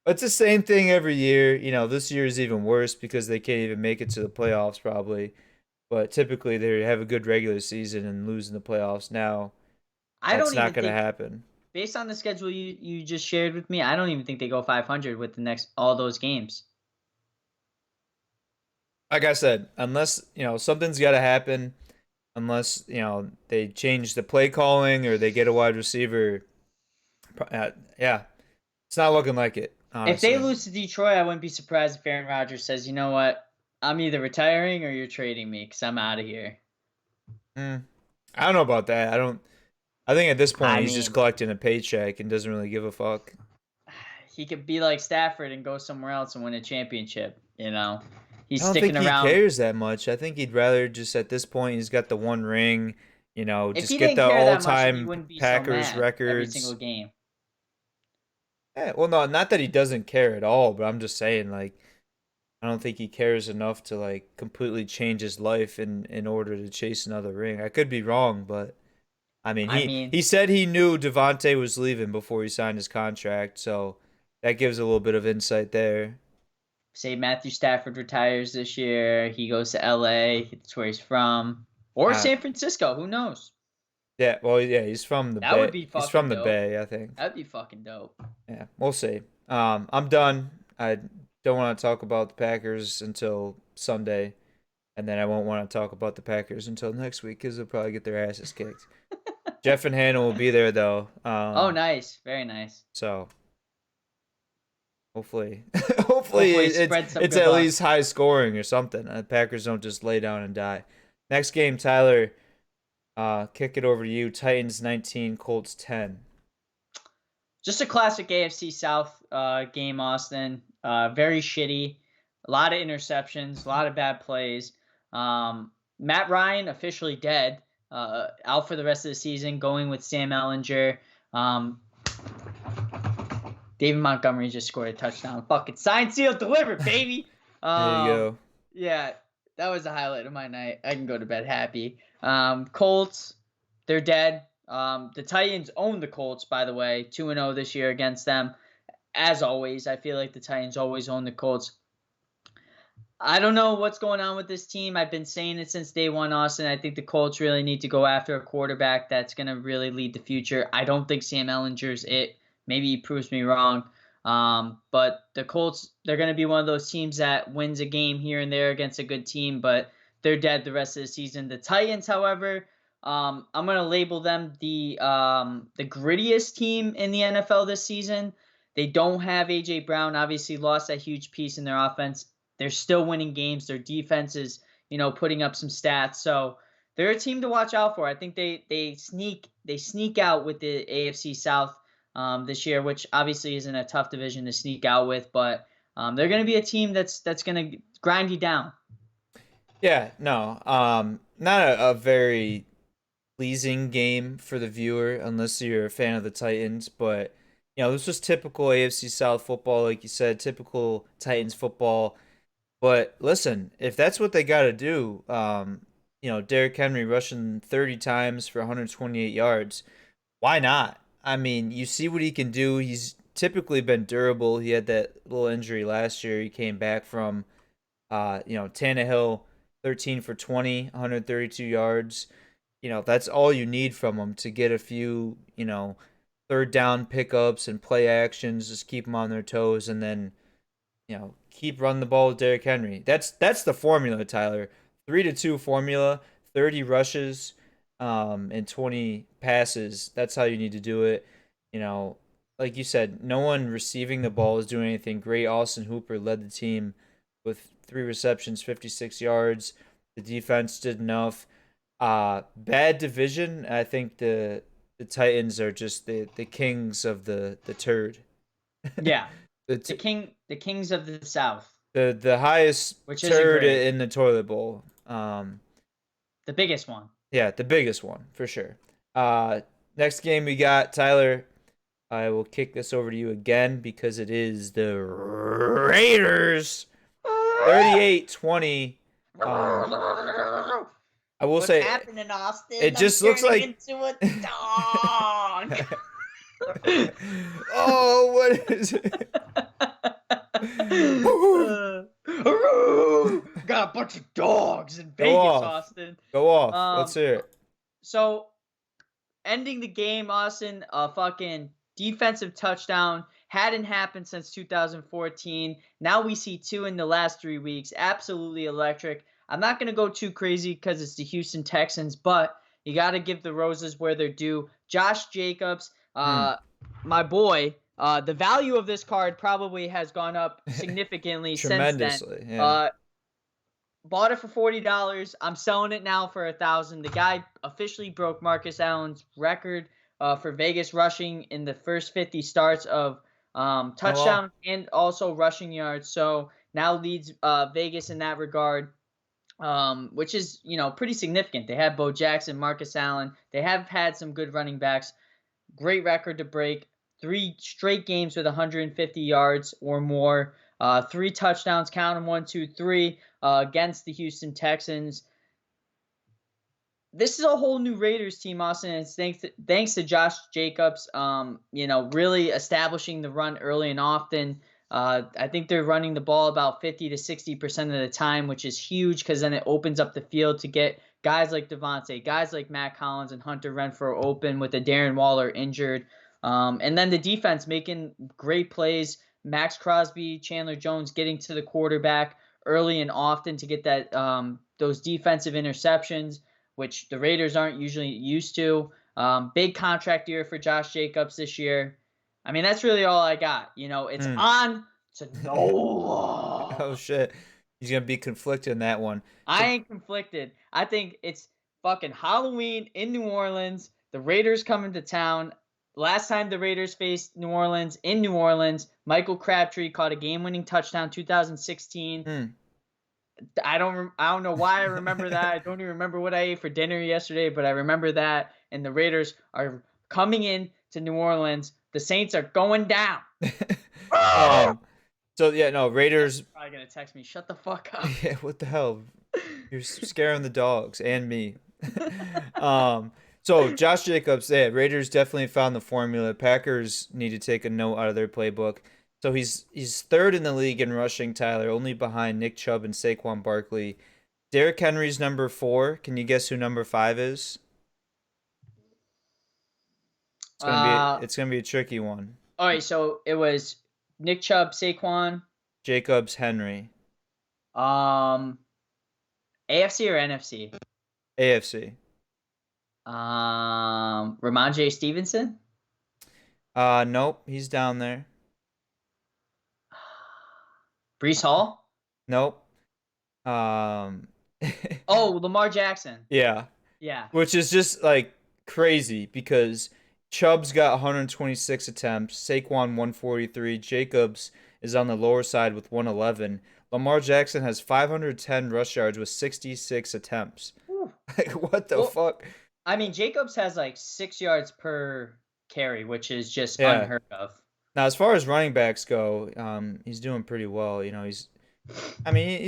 it's the same thing every year. You know, this year is even worse because they can't even make it to the playoffs probably. But typically they have a good regular season and lose in the playoffs. Now I that's don't not even going to think, happen. based on the schedule you just shared with me, I don't even think they go 500 with the next all those games. Like I said, unless, you know, something's got to happen, unless, you know, they change the play calling or they get a wide receiver. Yeah, it's not looking like it, If they honestly. lose to Detroit, I wouldn't be surprised if Aaron Rodgers says, "You know what? I'm either retiring or you're trading me because I'm out of here." Mm, I don't know about that. I think at this point I he's just mean, collecting a paycheck and doesn't really give a fuck. he could be like Stafford and go somewhere else and win a championship. I He's don't think sticking he around. cares that much. I think he'd rather just at this point he's got the one ring, you know, If just he get didn't the care that much, then he all-time wouldn't be so Packers mad every single records. game. Yeah, well, no, not that he doesn't care at all, but I'm just saying, like, I don't think he cares enough to like completely change his life in order to chase another ring. I could be wrong, but I mean, I he mean, said he knew Devontae was leaving before he signed his contract, so that gives a little bit of insight there. say Matthew Stafford retires this year, he goes to LA, that's where he's from, or Uh, San Francisco. Who knows? yeah, well, yeah, he's from the That would Bay. be He's fucking from the dope. Bay, I think. That'd be fucking dope. Yeah, we'll see. I'm done. I don't want to talk about the Packers until Sunday, and then I won't want to talk about the Packers until next week because they'll probably get their asses kicked. Jeff and Hannah will be there though. Oh, nice, very nice. So hopefully, hopefully Hopefully, spread some it's good at luck. least high scoring or something. The Packers don't just lay down and die. Next game, Tyler. Kick it over to you. Titans 19, Colts 10. Just a classic AFC South game, Austin. Very shitty. A lot of interceptions, a lot of bad plays. Matt Ryan officially dead. Out for the rest of the season, going with Sam Ellinger. Um, David Montgomery just scored a touchdown. Fucking signed, sealed, delivered, baby. There you Um, go. yeah, that was the highlight of my night. I can go to bed happy. Colts, they're dead. The Titans own the Colts, by the way, 2-0 this year against them. As always, I feel like the Titans always own the Colts. I don't know what's going on with this team. I've been saying it since day one, Austin. I think the Colts really need to go after a quarterback that's going to really lead the future. I don't think Sam Ellinger's it. Maybe he proves me wrong. But the Colts, they're going to be one of those teams that wins a game here and there against a good team, but they're dead the rest of the season. The Titans, however, I'm going to label them the grittiest team in the NFL this season. They don't have A.J. Brown, obviously lost that huge piece in their offense. They're still winning games. Their defense is, putting up some stats. So they're a team to watch out for. I think they sneak out with the AFC South this year, which obviously isn't a tough division to sneak out with, but they're going to be a team that's going to grind you down. Yeah, no. Not a very pleasing game for the viewer unless you're a fan of the Titans, but you know, this was typical AFC South football, like you said, typical Titans football. But listen, if that's what they got to do, you know, Derrick Henry rushing 30 times for 128 yards, why not? I mean, you see what he can do. He's typically been durable. He had that little injury last year. He came back from, you know, Tannehill, 13 for 20, 132 yards. You know, that's all you need from him to get a few, you know, third down pickups and play actions. Just keep them on their toes, and then you know, keep running the ball with Derrick Henry. That's the formula, Tyler. 3-2 formula, 30 rushes, and 20 passes. That's how you need to do it. You know, like you said, no one receiving the ball is doing anything great. Austin Hooper led the team with 3 receptions, 56 yards. The defense did enough. Bad division. I think the Titans are just the kings of the turd. Yeah, the the t- kings of the South, the highest which isn't turd great. in the toilet bowl. The biggest one. Yeah, the biggest one for sure. Uh, Next game we got Tyler. I will kick this over to you again because it is the Raiders 38-20. I will What's say happening, Austin? it I'm just looks turning like into a dog. oh, what is it? Got a bunch of dogs in Go Vegas, off. Austin. Go off. Let's Um, hear it. so ending the game, Austin, a fucking defensive touchdown hadn't happened since 2014. Now we see two in the last 3 weeks. Absolutely electric. I'm not going to go too crazy because it's the Houston Texans, but you got to give the roses where they're due. Josh Jacobs, Hmm. my boy, the value of this card probably has gone up significantly since then. Tremendously. Yeah. Uh, Bought it for $40. I'm selling it now for $1,000. The guy officially broke Marcus Allen's record for Vegas rushing in the first 50 starts of Oh well. touchdowns and also rushing yards. So now leads Vegas in that regard, which is pretty significant. They have Bo Jackson, Marcus Allen. They have had some good running backs. Great record to break. 3 straight games with 150 yards or more. 3 touchdowns, count them 1, 2, 3, against the Houston Texans. This is a whole new Raiders team, Austin. And it's thanks to Josh Jacobs, really establishing the run early and often. I think they're running the ball about 50 to 60% of the time, which is huge because then it opens up the field to get guys like Devontae, guys like Matt Collins and Hunter Renfrow open with a Darren Waller injured. And then the defense making great plays. Max Crosby, Chandler Jones getting to the quarterback early and often to get that those defensive interceptions, which the Raiders aren't usually used to. Big contract year for Josh Jacobs this year. I mean, that's really all I got. It's Hmm. on to Nola. Oh shit. He's gonna be conflicted in that one. I So ain't conflicted. I think it's fucking Halloween in New Orleans. The Raiders coming to town. Last time the Raiders faced New Orleans in New Orleans, Michael Crabtree caught a game-winning touchdown 2016. hmm. I don't know why I remember that. I don't even remember what I ate for dinner yesterday, but I remember that. And the Raiders are coming in to New Orleans. The Saints are going down. um so yeah, no, Raiders. Justin's probably gonna text me. Shut the fuck up. Yeah, what the hell? You're scaring the dogs and me. um, so Josh Jacobs, yeah, Raiders definitely found the formula. Packers need to take a note out of their playbook. So he's third in the league in rushing, Tyler, only behind Nick Chubb and Saquon Barkley. Derrick Henry's number 4. Can you guess who number 5 is? Uh, It's gonna be a tricky one. all right. So it was Nick Chubb, Saquon, Jacobs, Henry, um, AFC or NFC. AFC. Ramondre Stevenson. Nope, he's down there. Brees Hall. Nope. Um, Oh, Lamar Jackson. yeah. Yeah. Which is just like crazy because Chubb's got 126 attempts, Saquon 143, Jacobs is on the lower side with 111. Lamar Jackson has 510 rush yards with 66 attempts. Whew. Like what the Well, fuck? I mean, Jacobs has like 6 yards per carry, which is just Yeah. unheard of. Now as far as running backs go, he's doing pretty well. He's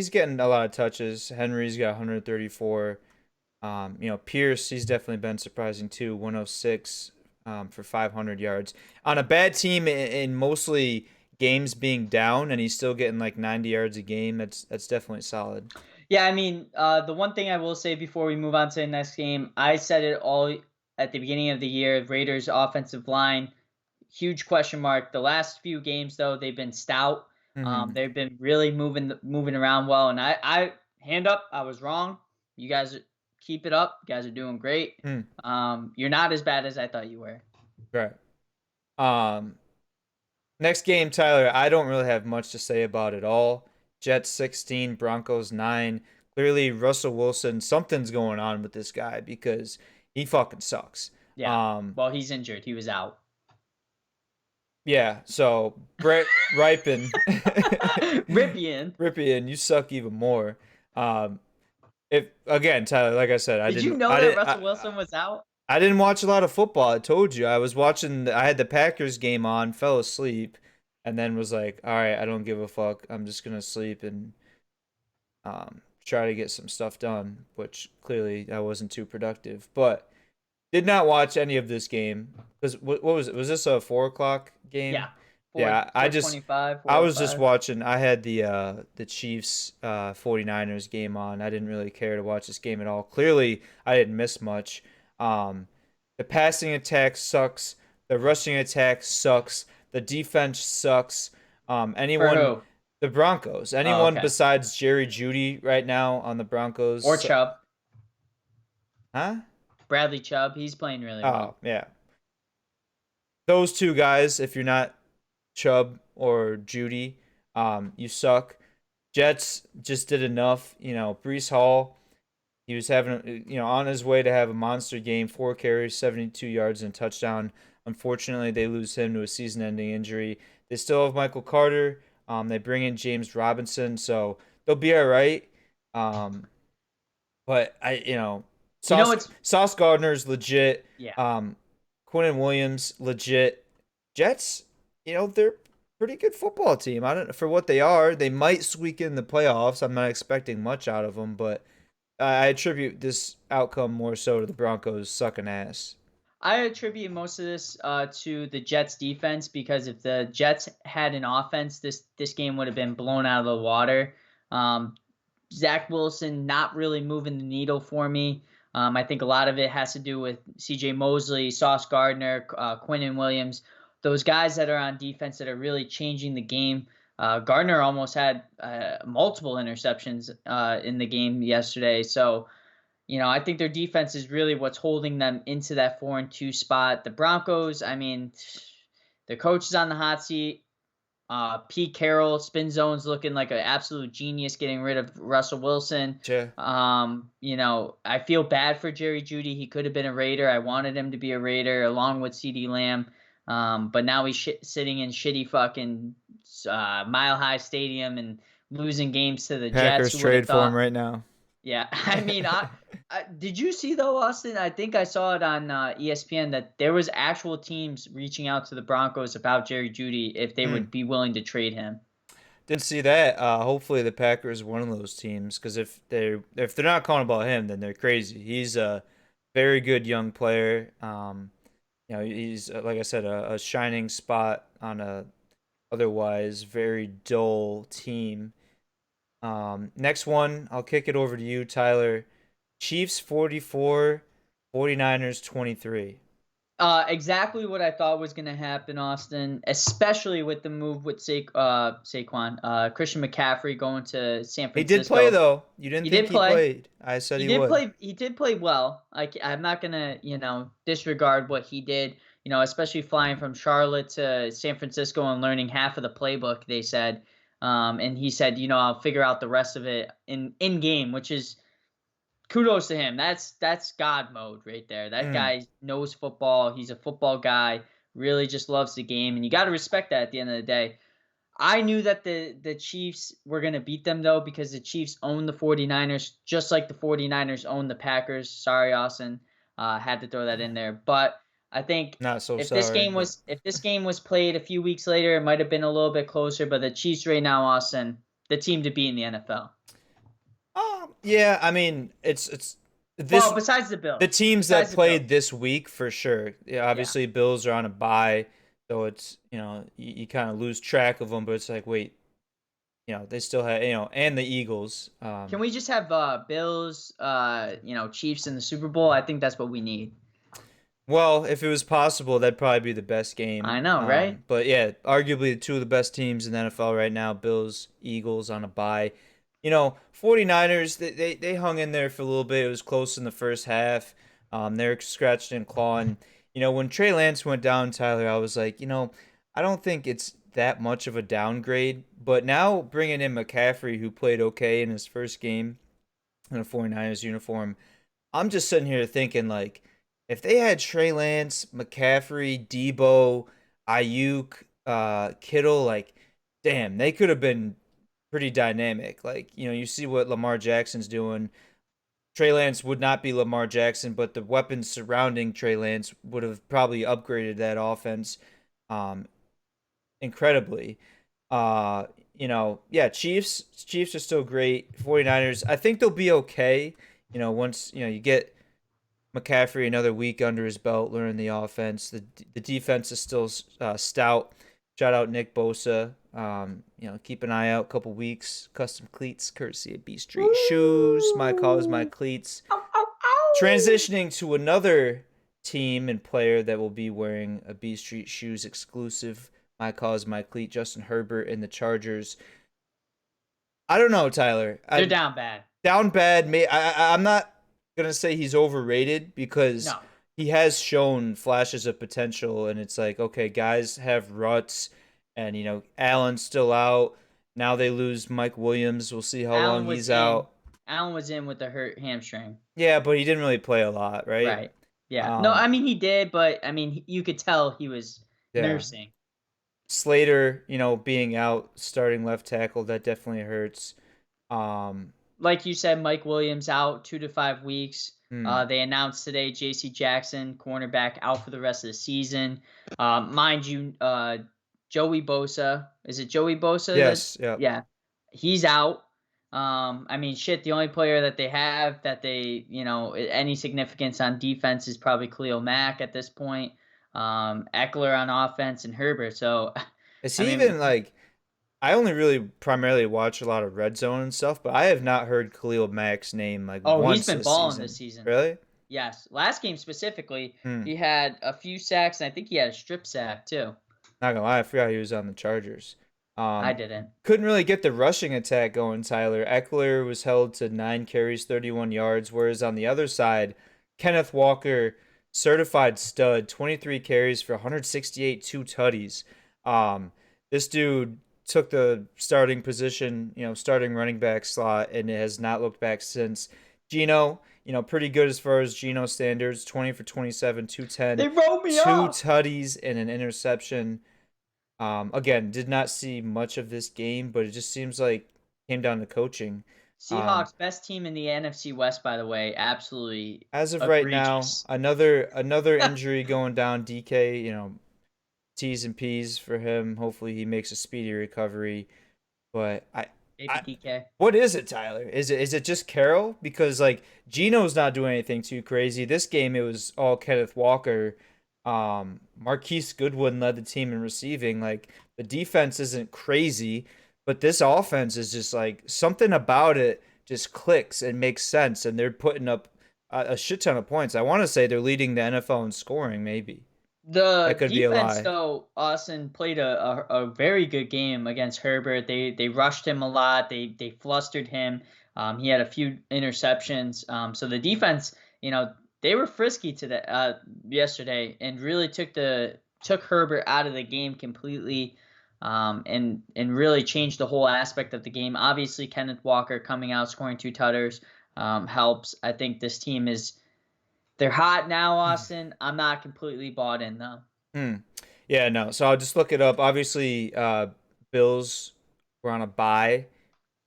getting a lot of touches. Henry's got 134. Pierce, he's definitely been surprising too. 106 for 500 yards on a bad team in mostly games being down, and he's still getting like 90 yards a game. That's definitely solid. Yeah, I mean, the one thing I will say before we move on to the next game, I said it all at the beginning of the year. Raiders' offensive line, huge question mark. The last few games, though, they've been stout. Hmm. They've been really moving around well. And I hand up, I was wrong. You guys keep it up. You guys are doing great. Hmm. You're not as bad as I thought you were. Right. Um, Next game, Tyler. I don't really have much to say about it all. Jets 16, Broncos 9. Clearly, Russell Wilson. Something's going on with this guy because he fucking sucks. Yeah. Um, Well, he's injured. He was out. Yeah, so Brett Ripon, Ripien. Ripien, you suck even more. If again, Tyler, like I said, Did you know I that did, Russell Wilson was out? I didn't watch a lot of football. I told you. I was watching, I had the Packers game on, fell asleep, and then was like, all right, I don't give a fuck. I'm just going to sleep and try to get some stuff done, which clearly I wasn't too productive. But did not watch any of this game because what was it? Was this a 4 o'clock game? Yeah, Yeah, 4:25, I was just 4:05. watching. I had the Chiefs 49ers game on. I didn't really care to watch this game at all. Clearly, I didn't miss much. Um, the passing attack sucks. The rushing attack sucks. The defense sucks. For Anyone, who? the Broncos. Oh, Anyone okay. besides Jerry Judy right now on the Or Broncos? Chubb. Huh? Bradley Chubb. He's playing really Oh well. yeah, those two guys. If you're not Chubb or Judy, you suck. Jets just did enough. Brees Hall, he was having, on his way to have a monster game, 4 carries, 72 yards, and a touchdown. Unfortunately, they lose him to a season ending injury. They still have Michael Carter. They bring in James Robinson, so they'll be all right. Um, but You know, Sauce Gardner's legit. yeah. Um, Quinnen Williams legit. Jets, they're pretty good football team. I don't for what they are. They might squeak in the playoffs. I'm not expecting much out of them, but I attribute this outcome more so to the Broncos sucking ass. I attribute most of this to the Jets defense because if the Jets had an offense, this game would have been blown out of the water. Um, Zach Wilson not really moving the needle for me. I think a lot of it has to do with C.J. Mosley, Sauce Gardner, Quinnen Williams, those guys that are on defense that are really changing the game. Gardner almost had multiple interceptions in the game yesterday, so I think their defense is really what's holding them into that 4-2 spot. The Broncos, I mean, the coach is on the hot seat. Pete Carroll, spin zones looking like an absolute genius getting rid of Russell Wilson. Yeah. I feel bad for Jerry Judy. He could have been a Raider. I wanted him to be a Raider along with CeeDee Lamb. But now he's sitting in shitty fucking Mile High Stadium and losing games to the Jets. Packers Who would have trade for him thought? right now. Yeah, I mean, did you see though, Austin? I think I saw it on ESPN that there was actual teams reaching out to the Broncos about Jerry Judy if they Mm. would be willing to trade him. Didn't see that. Hopefully the Packers are one of those teams because if they're not calling about him, then they're crazy. He's a very good young player. He's like I said, a shining spot on a otherwise very dull team. Next one, I'll kick it over to you, Tyler. Chiefs 44, 49ers 23. Exactly what I thought was going to happen, Austin, especially with the move with Saquon, Christian McCaffrey going to San He did play Francisco. though. You didn't He think did he play. played. I said He he did would. play. He did play well. I'm not gonna, disregard what he did. Especially flying from Charlotte to San Francisco and learning half of the playbook. They said, and he said, I'll figure out the rest of it in game, which is kudos to him. That's God mode right there. That Mm, guy knows football. He's a football guy. Really just loves the game, and you got to respect that at the end of the day. I knew that the Chiefs were going to beat them, though, because the Chiefs own the 49ers, just like the 49ers own the Packers. Sorry, Austin. Had to throw that in there. But I think not so if this sorry, game but was if this game was played a few weeks later, it might have been a little bit closer. But the Chiefs right now, Austin, the team to beat in the NFL. yeah, I mean, it's Well, this besides the the Bills. teams that Besides the played Bills. this week for sure. Yeah, Yeah. obviously Bills are on a bye, so it's, you kind of lose track of them, but it's like, wait, they still have, and the Eagles. Can we just have Bills, Chiefs in the Super Bowl? I think that's what we need. Well, if it was possible, that'd probably be the best I game. know, right? But yeah, arguably two of the best teams in the NFL right now, Bills, Eagles on a bye. 49ers, they hung in there for a little bit. It was close in the first half. They're scratching and clawing. When Trey Lance went down, Tyler, I was like, I don't think it's that much of a downgrade. But now bringing in McCaffrey, who played okay in his first game in a 49ers uniform, I'm just sitting here thinking, like, if they had Trey Lance, McCaffrey, Debo, Ayuk, Kittle, like, damn, they could have been pretty dynamic. Like, you see what Lamar Jackson's doing. Trey Lance would not be Lamar Jackson, but the weapons surrounding Trey Lance would have probably upgraded that offense um, incredibly. Uh, yeah, Chiefs are still great. 49ers, I think they'll be okay. Once, you get McCaffrey another week under his belt, learning the offense. The defense is still stout. Shout out Nick Bosa. Keep an eye out. Couple weeks. Custom cleats, courtesy of B Street Shoes. My cause, my Woo! cleats. Ow, ow, ow! Transitioning to another team and player that will be wearing a B Street Shoes exclusive. My cause, my cleat. Justin Herbert and the Chargers. I don't know, Tyler. They're I down bad. down bad. I'm not gonna say he's overrated because No. he has shown flashes of potential, and it's like, okay, guys have ruts, and Allen's still out. Now they lose Mike Williams. We'll see how long Allen was he's in. out. Allen was in with the hurt hamstring. Yeah, but he didn't really play a lot, right? Right. Yeah. No, Um, I mean he did, but I mean you could tell he was yeah. nursing. Slater, being out, starting left tackle, that definitely hurts. Um, Like you said, Mike Williams out 2 to 5 weeks. hmm. They announced today J.C. Jackson, cornerback, out for the rest of the season. Mind you, Joey Bosa, is it Joey Bosa that? Yes, yeah. Yeah, he's out. I mean, shit. The only player that they have that they, any significance on defense is probably Khalil Mack at this point. Eckler on offense and Herbert. So, Is I he mean, even like? I only really primarily watch a lot of Red Zone and stuff, but I have not heard Khalil Mack's name like oh, he's once been this balling this season. season. Really? Yes, last game specifically, Hmm. he had a few sacks, and I think he had a strip sack too. Not gonna lie, I forgot he was on the Chargers. I Um, didn't. couldn't really get the rushing attack going, Tyler. Eckler was held to 9 carries, 31 yards, whereas on the other side, Kenneth Walker, certified stud, 23 carries for 168, two tutties. Um, this dude took the starting position, starting running back slot, and it has not looked back since. Gino, pretty good as far as Gino standards, 20 for 27, 210, They wrote me two off. tutties and an interception. Again, did not see much of this game, but it just seems like came down to coaching. Um, Seahawks best team in the NFC West, by the way. Absolutely as of right now, egregious. another injury going down. DK, T's and P's for him. Hopefully, he makes a speedy recovery. But Baby I, DK. what is it, Tyler? Is it just Carroll? Because like Gino's not doing anything too crazy. This game it was all Kenneth Walker. Marquise Goodwin led the team in receiving. Like the defense isn't crazy, but this offense is just like something about it just clicks and makes sense, and they're putting up a shit ton of points. I want to say they're leading the NFL in scoring. Maybe that The could be a defense, lie. though, Austin played a very good game against Herbert. They rushed him a lot. They flustered him. He had a few interceptions. So the defense, they were frisky to the yesterday and really took Herbert out of the game completely, and really changed the whole aspect of the game. Obviously, Kenneth Walker coming out scoring two tutters helps. I think this team is they're hot now, Austin. I'm not completely bought in though. Hmm. Yeah, no. So I'll just look it up. Obviously, Bills were on a bye,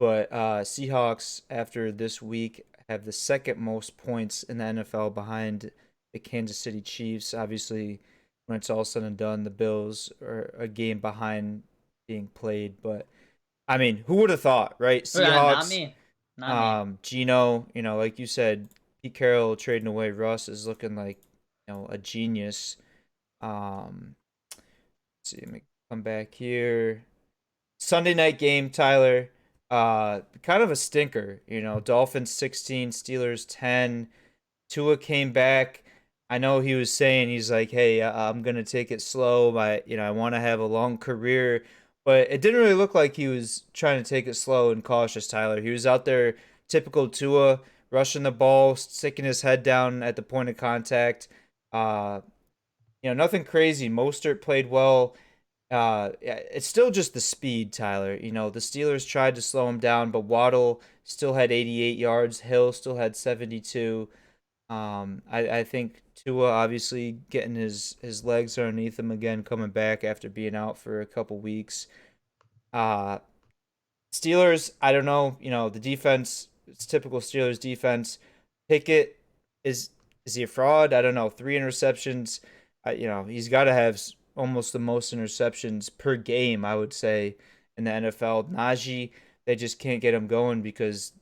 but Seahawks after this week have the second most points in the NFL behind the Kansas City Chiefs. Obviously, when it's all said and done, the Bills are a game behind being played. But I mean, who would have thought, right? Not Seahawks, me. Not me. Gino, like you said, Pete Carroll trading away Russ is looking like, a genius. Um, let's see, let me come back here. Sunday night game, Tyler. Kind of a stinker, Dolphins 16, Steelers 10. Tua came back. I know he was saying he's like, "Hey, I'm gonna take it slow. I want to have a long career." But it didn't really look like he was trying to take it slow and cautious, Tyler. He was out there, typical Tua, rushing the ball, sticking his head down at the point of contact. Uh, nothing crazy. Mostert played well. Yeah, it's still just the speed, Tyler. The Steelers tried to slow him down, but Waddle still had 88 yards. Hill still had 72. I think Tua obviously getting his legs underneath him again, coming back after being out for a couple weeks. Uh, Steelers, I don't know. The defense, it's typical Steelers defense. Pickett is is he a fraud? I don't know. Three interceptions. He's got to have almost the most interceptions per game, I would say, in the NFL. Najee, they just can't get him going because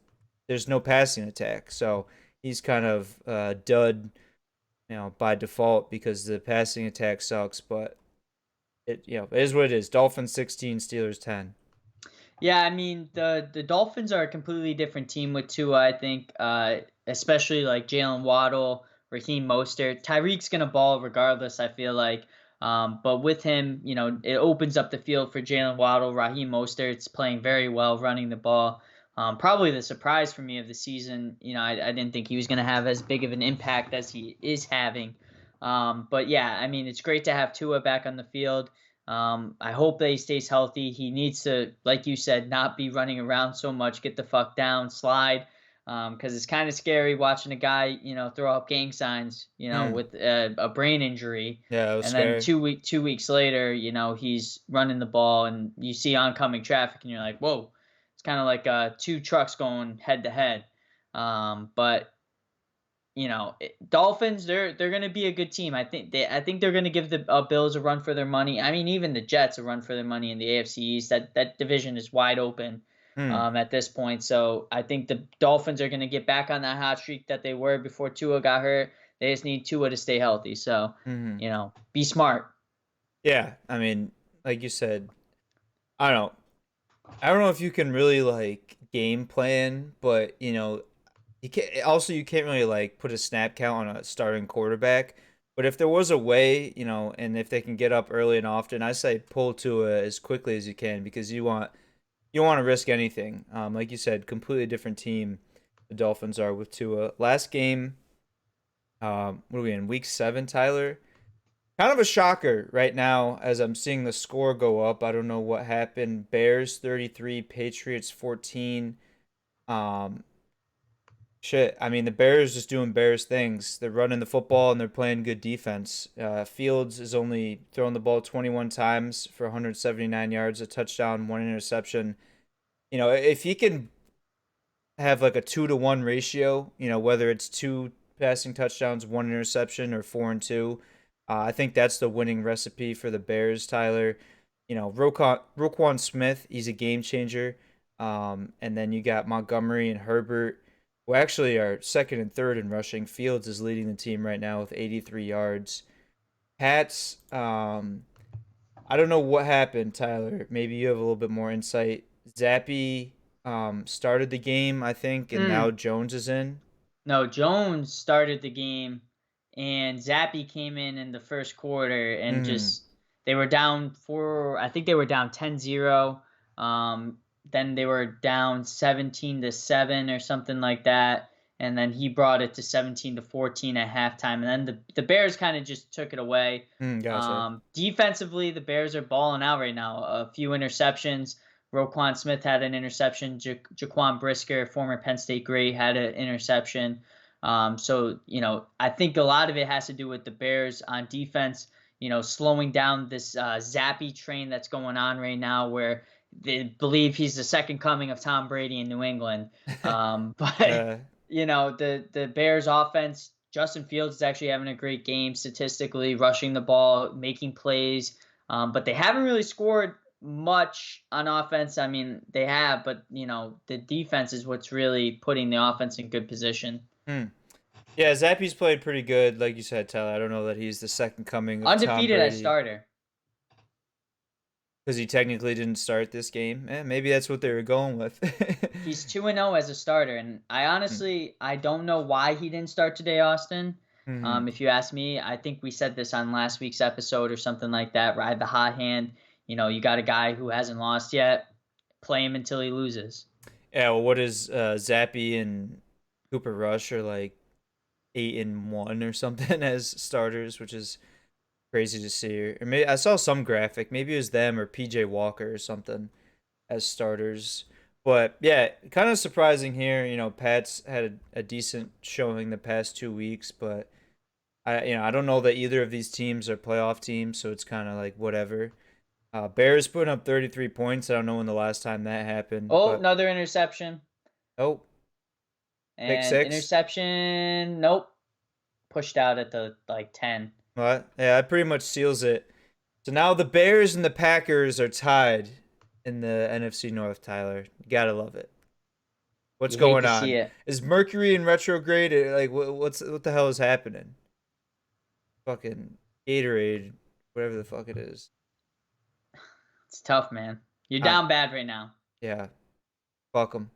there's no passing attack. So he's kind of dud, by default because the passing attack sucks. But it is what it is. Dolphins 16, Steelers 10. Yeah, I mean the Dolphins are a completely different team with Tua. I think, especially like Jalen Waddle, Raheem Mostert, Tyreek's gonna ball regardless. I feel like, but with him, it opens up the field for Jalen Waddle. Raheem Mostert's playing very well, running the ball. Probably the surprise for me of the season. I didn't think he was gonna have as big of an impact as he is having. But yeah, I mean it's great to have Tua back on the field. I hope that he stays healthy. He needs to, like you said, not be running around so much. Get the fuck down, slide, because it's kind of scary watching a guy, throw up gang signs, Hmm. with a brain injury, Yeah, it was and then scary. 2 weeks later, he's running the ball, and you see oncoming traffic, and you're like, whoa, it's kind of like two trucks going head to head. But Dolphins, they're going to be a good team. I think they're going to give the Bills a run for their money. I mean, even the Jets a run for their money in the AFC East. That division is wide open Hmm. at this point. So I think the Dolphins are going to get back on that hot streak that they were before Tua got hurt. They just need Tua to stay healthy. So, Hmm. be smart. Yeah, I mean, like you said, I don't know. I don't know if you can really like game plan, but you can't. Also, you can't really like put a snap count on a starting quarterback. But if there was a way, and if they can get up early and often, I say pull to as quickly as you can because you don't want to risk anything. Like you said, completely different team. The Dolphins are with Tua. Last game, what are we in week 7, Tyler? Kind of a shocker right now as I'm seeing the score go up. I don't know what happened. Bears 33, Patriots 14. Um, Shit. I mean, the Bears just doing Bears things. They're running the football and they're playing good defense. Fields is only throwing the ball 21 times for 179 yards, a touchdown, one interception. If he can have like a 2-to-1 ratio, whether it's two passing touchdowns, one interception, or 4-and-2, I think that's the winning recipe for the Bears, Tyler. Roquan Smith, he's a game changer. And then you got Montgomery and Herbert, who actually are second and third in rushing. Fields is leading the team right now with 83 yards. Pats, I don't know what happened, Tyler. Maybe you have a little bit more insight. Zappy started the game, I think, and now Mm. Jones is in. No, Jones started the game, and Zappy came in the first quarter, and Hmm. just they were down four. I think they were down 10-0. Then they were down 17-7 or something like that, and then he brought it to 17-14 at halftime, and then the Bears kind of just took it away. Gotcha. Defensively, the Bears are balling out right now. A few interceptions. Roquan Smith had an interception. Jaquan Brisker, former Penn State great, had an interception. So, I think a lot of it has to do with the Bears on defense, slowing down this Zappy train that's going on right now where they believe he's the second coming of Tom Brady in New England. But, uh, the Bears offense, Justin Fields is actually having a great game statistically, rushing the ball, making plays. But they haven't really scored much on offense. I mean, they have, but the defense is what's really putting the offense in good position. hmm. Yeah, Zappy's played pretty good, like you said, Tyler. I don't know that he's the second coming of Tom Undefeated as Brady starter. because he technically didn't start this game. Maybe that's what they were going with. He's 2-0 as a starter, and I don't know why he didn't start today, Austin. Mm-hmm. If you ask me, I think we said this on last week's episode or something like that. Ride the hot hand. You got a guy who hasn't lost yet. Play him until he loses. Yeah, well, what is Zappy and Cooper Rush are like 8-1 or something as starters, which is crazy to see. Or maybe I saw some graphic. Maybe it was them or PJ Walker or something as starters. But yeah, kind of surprising here. Pat's had a decent showing the past 2 weeks, but I don't know that either of these teams are playoff teams, so it's kind of like whatever. Bears putting up 33 points. I don't know when the last time that happened, Oh, but another interception. oh, Pick And six. interception, nope, pushed out at the like 10. What? Yeah, that pretty much seals it. So now the Bears and the Packers are tied in the NFC North, Tyler. You gotta love it. What's You hate going to see on? it. Is Mercury in retrograde? Like, what the hell is happening? Fucking Gatorade, whatever the fuck it is. It's tough, man. You're Uh, down bad right now. yeah, fuck them.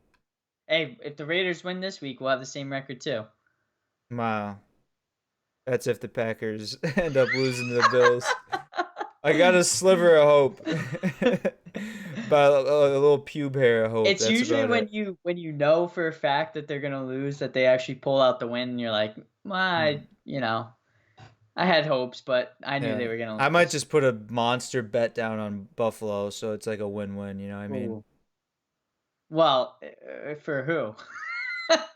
Hey, if the Raiders win this week, we'll have the same record too. Wow, that's if the Packers end up losing to the Bills. I got a sliver of hope, but a little pube hair of hope. It's That's usually about when it. you know for a fact that they're gonna lose that they actually pull out the win and you're like, well, Hmm. I had hopes, but I knew Yeah, they were gonna I might lose. just put a monster bet down on Buffalo, so it's like a win-win. You know what I mean? Ooh. Well, for who?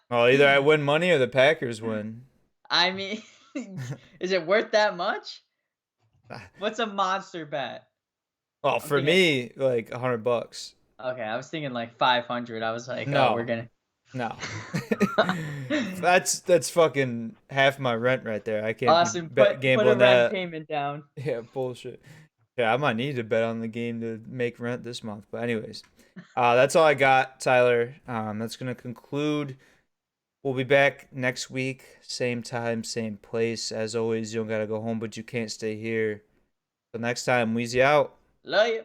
Well, either I win money or the Packers win. I mean, is it worth that much? What's a monster bet? Well, I'm for thinking. me, like $100. Okay, I was thinking like 500. I was like, oh, we're No, gonna. no. That's fucking half my rent right there. I can't be Awesome. Put a gambling rent that. payment down. Yeah, bullshit. Yeah, I might need to bet on the game to make rent this month. But anyways, that's all I got, Tyler. That's gonna conclude. We'll be back next week, same time, same place. As always, you don't gotta go home, but you can't stay here. Till next time, Weezy out. Love you.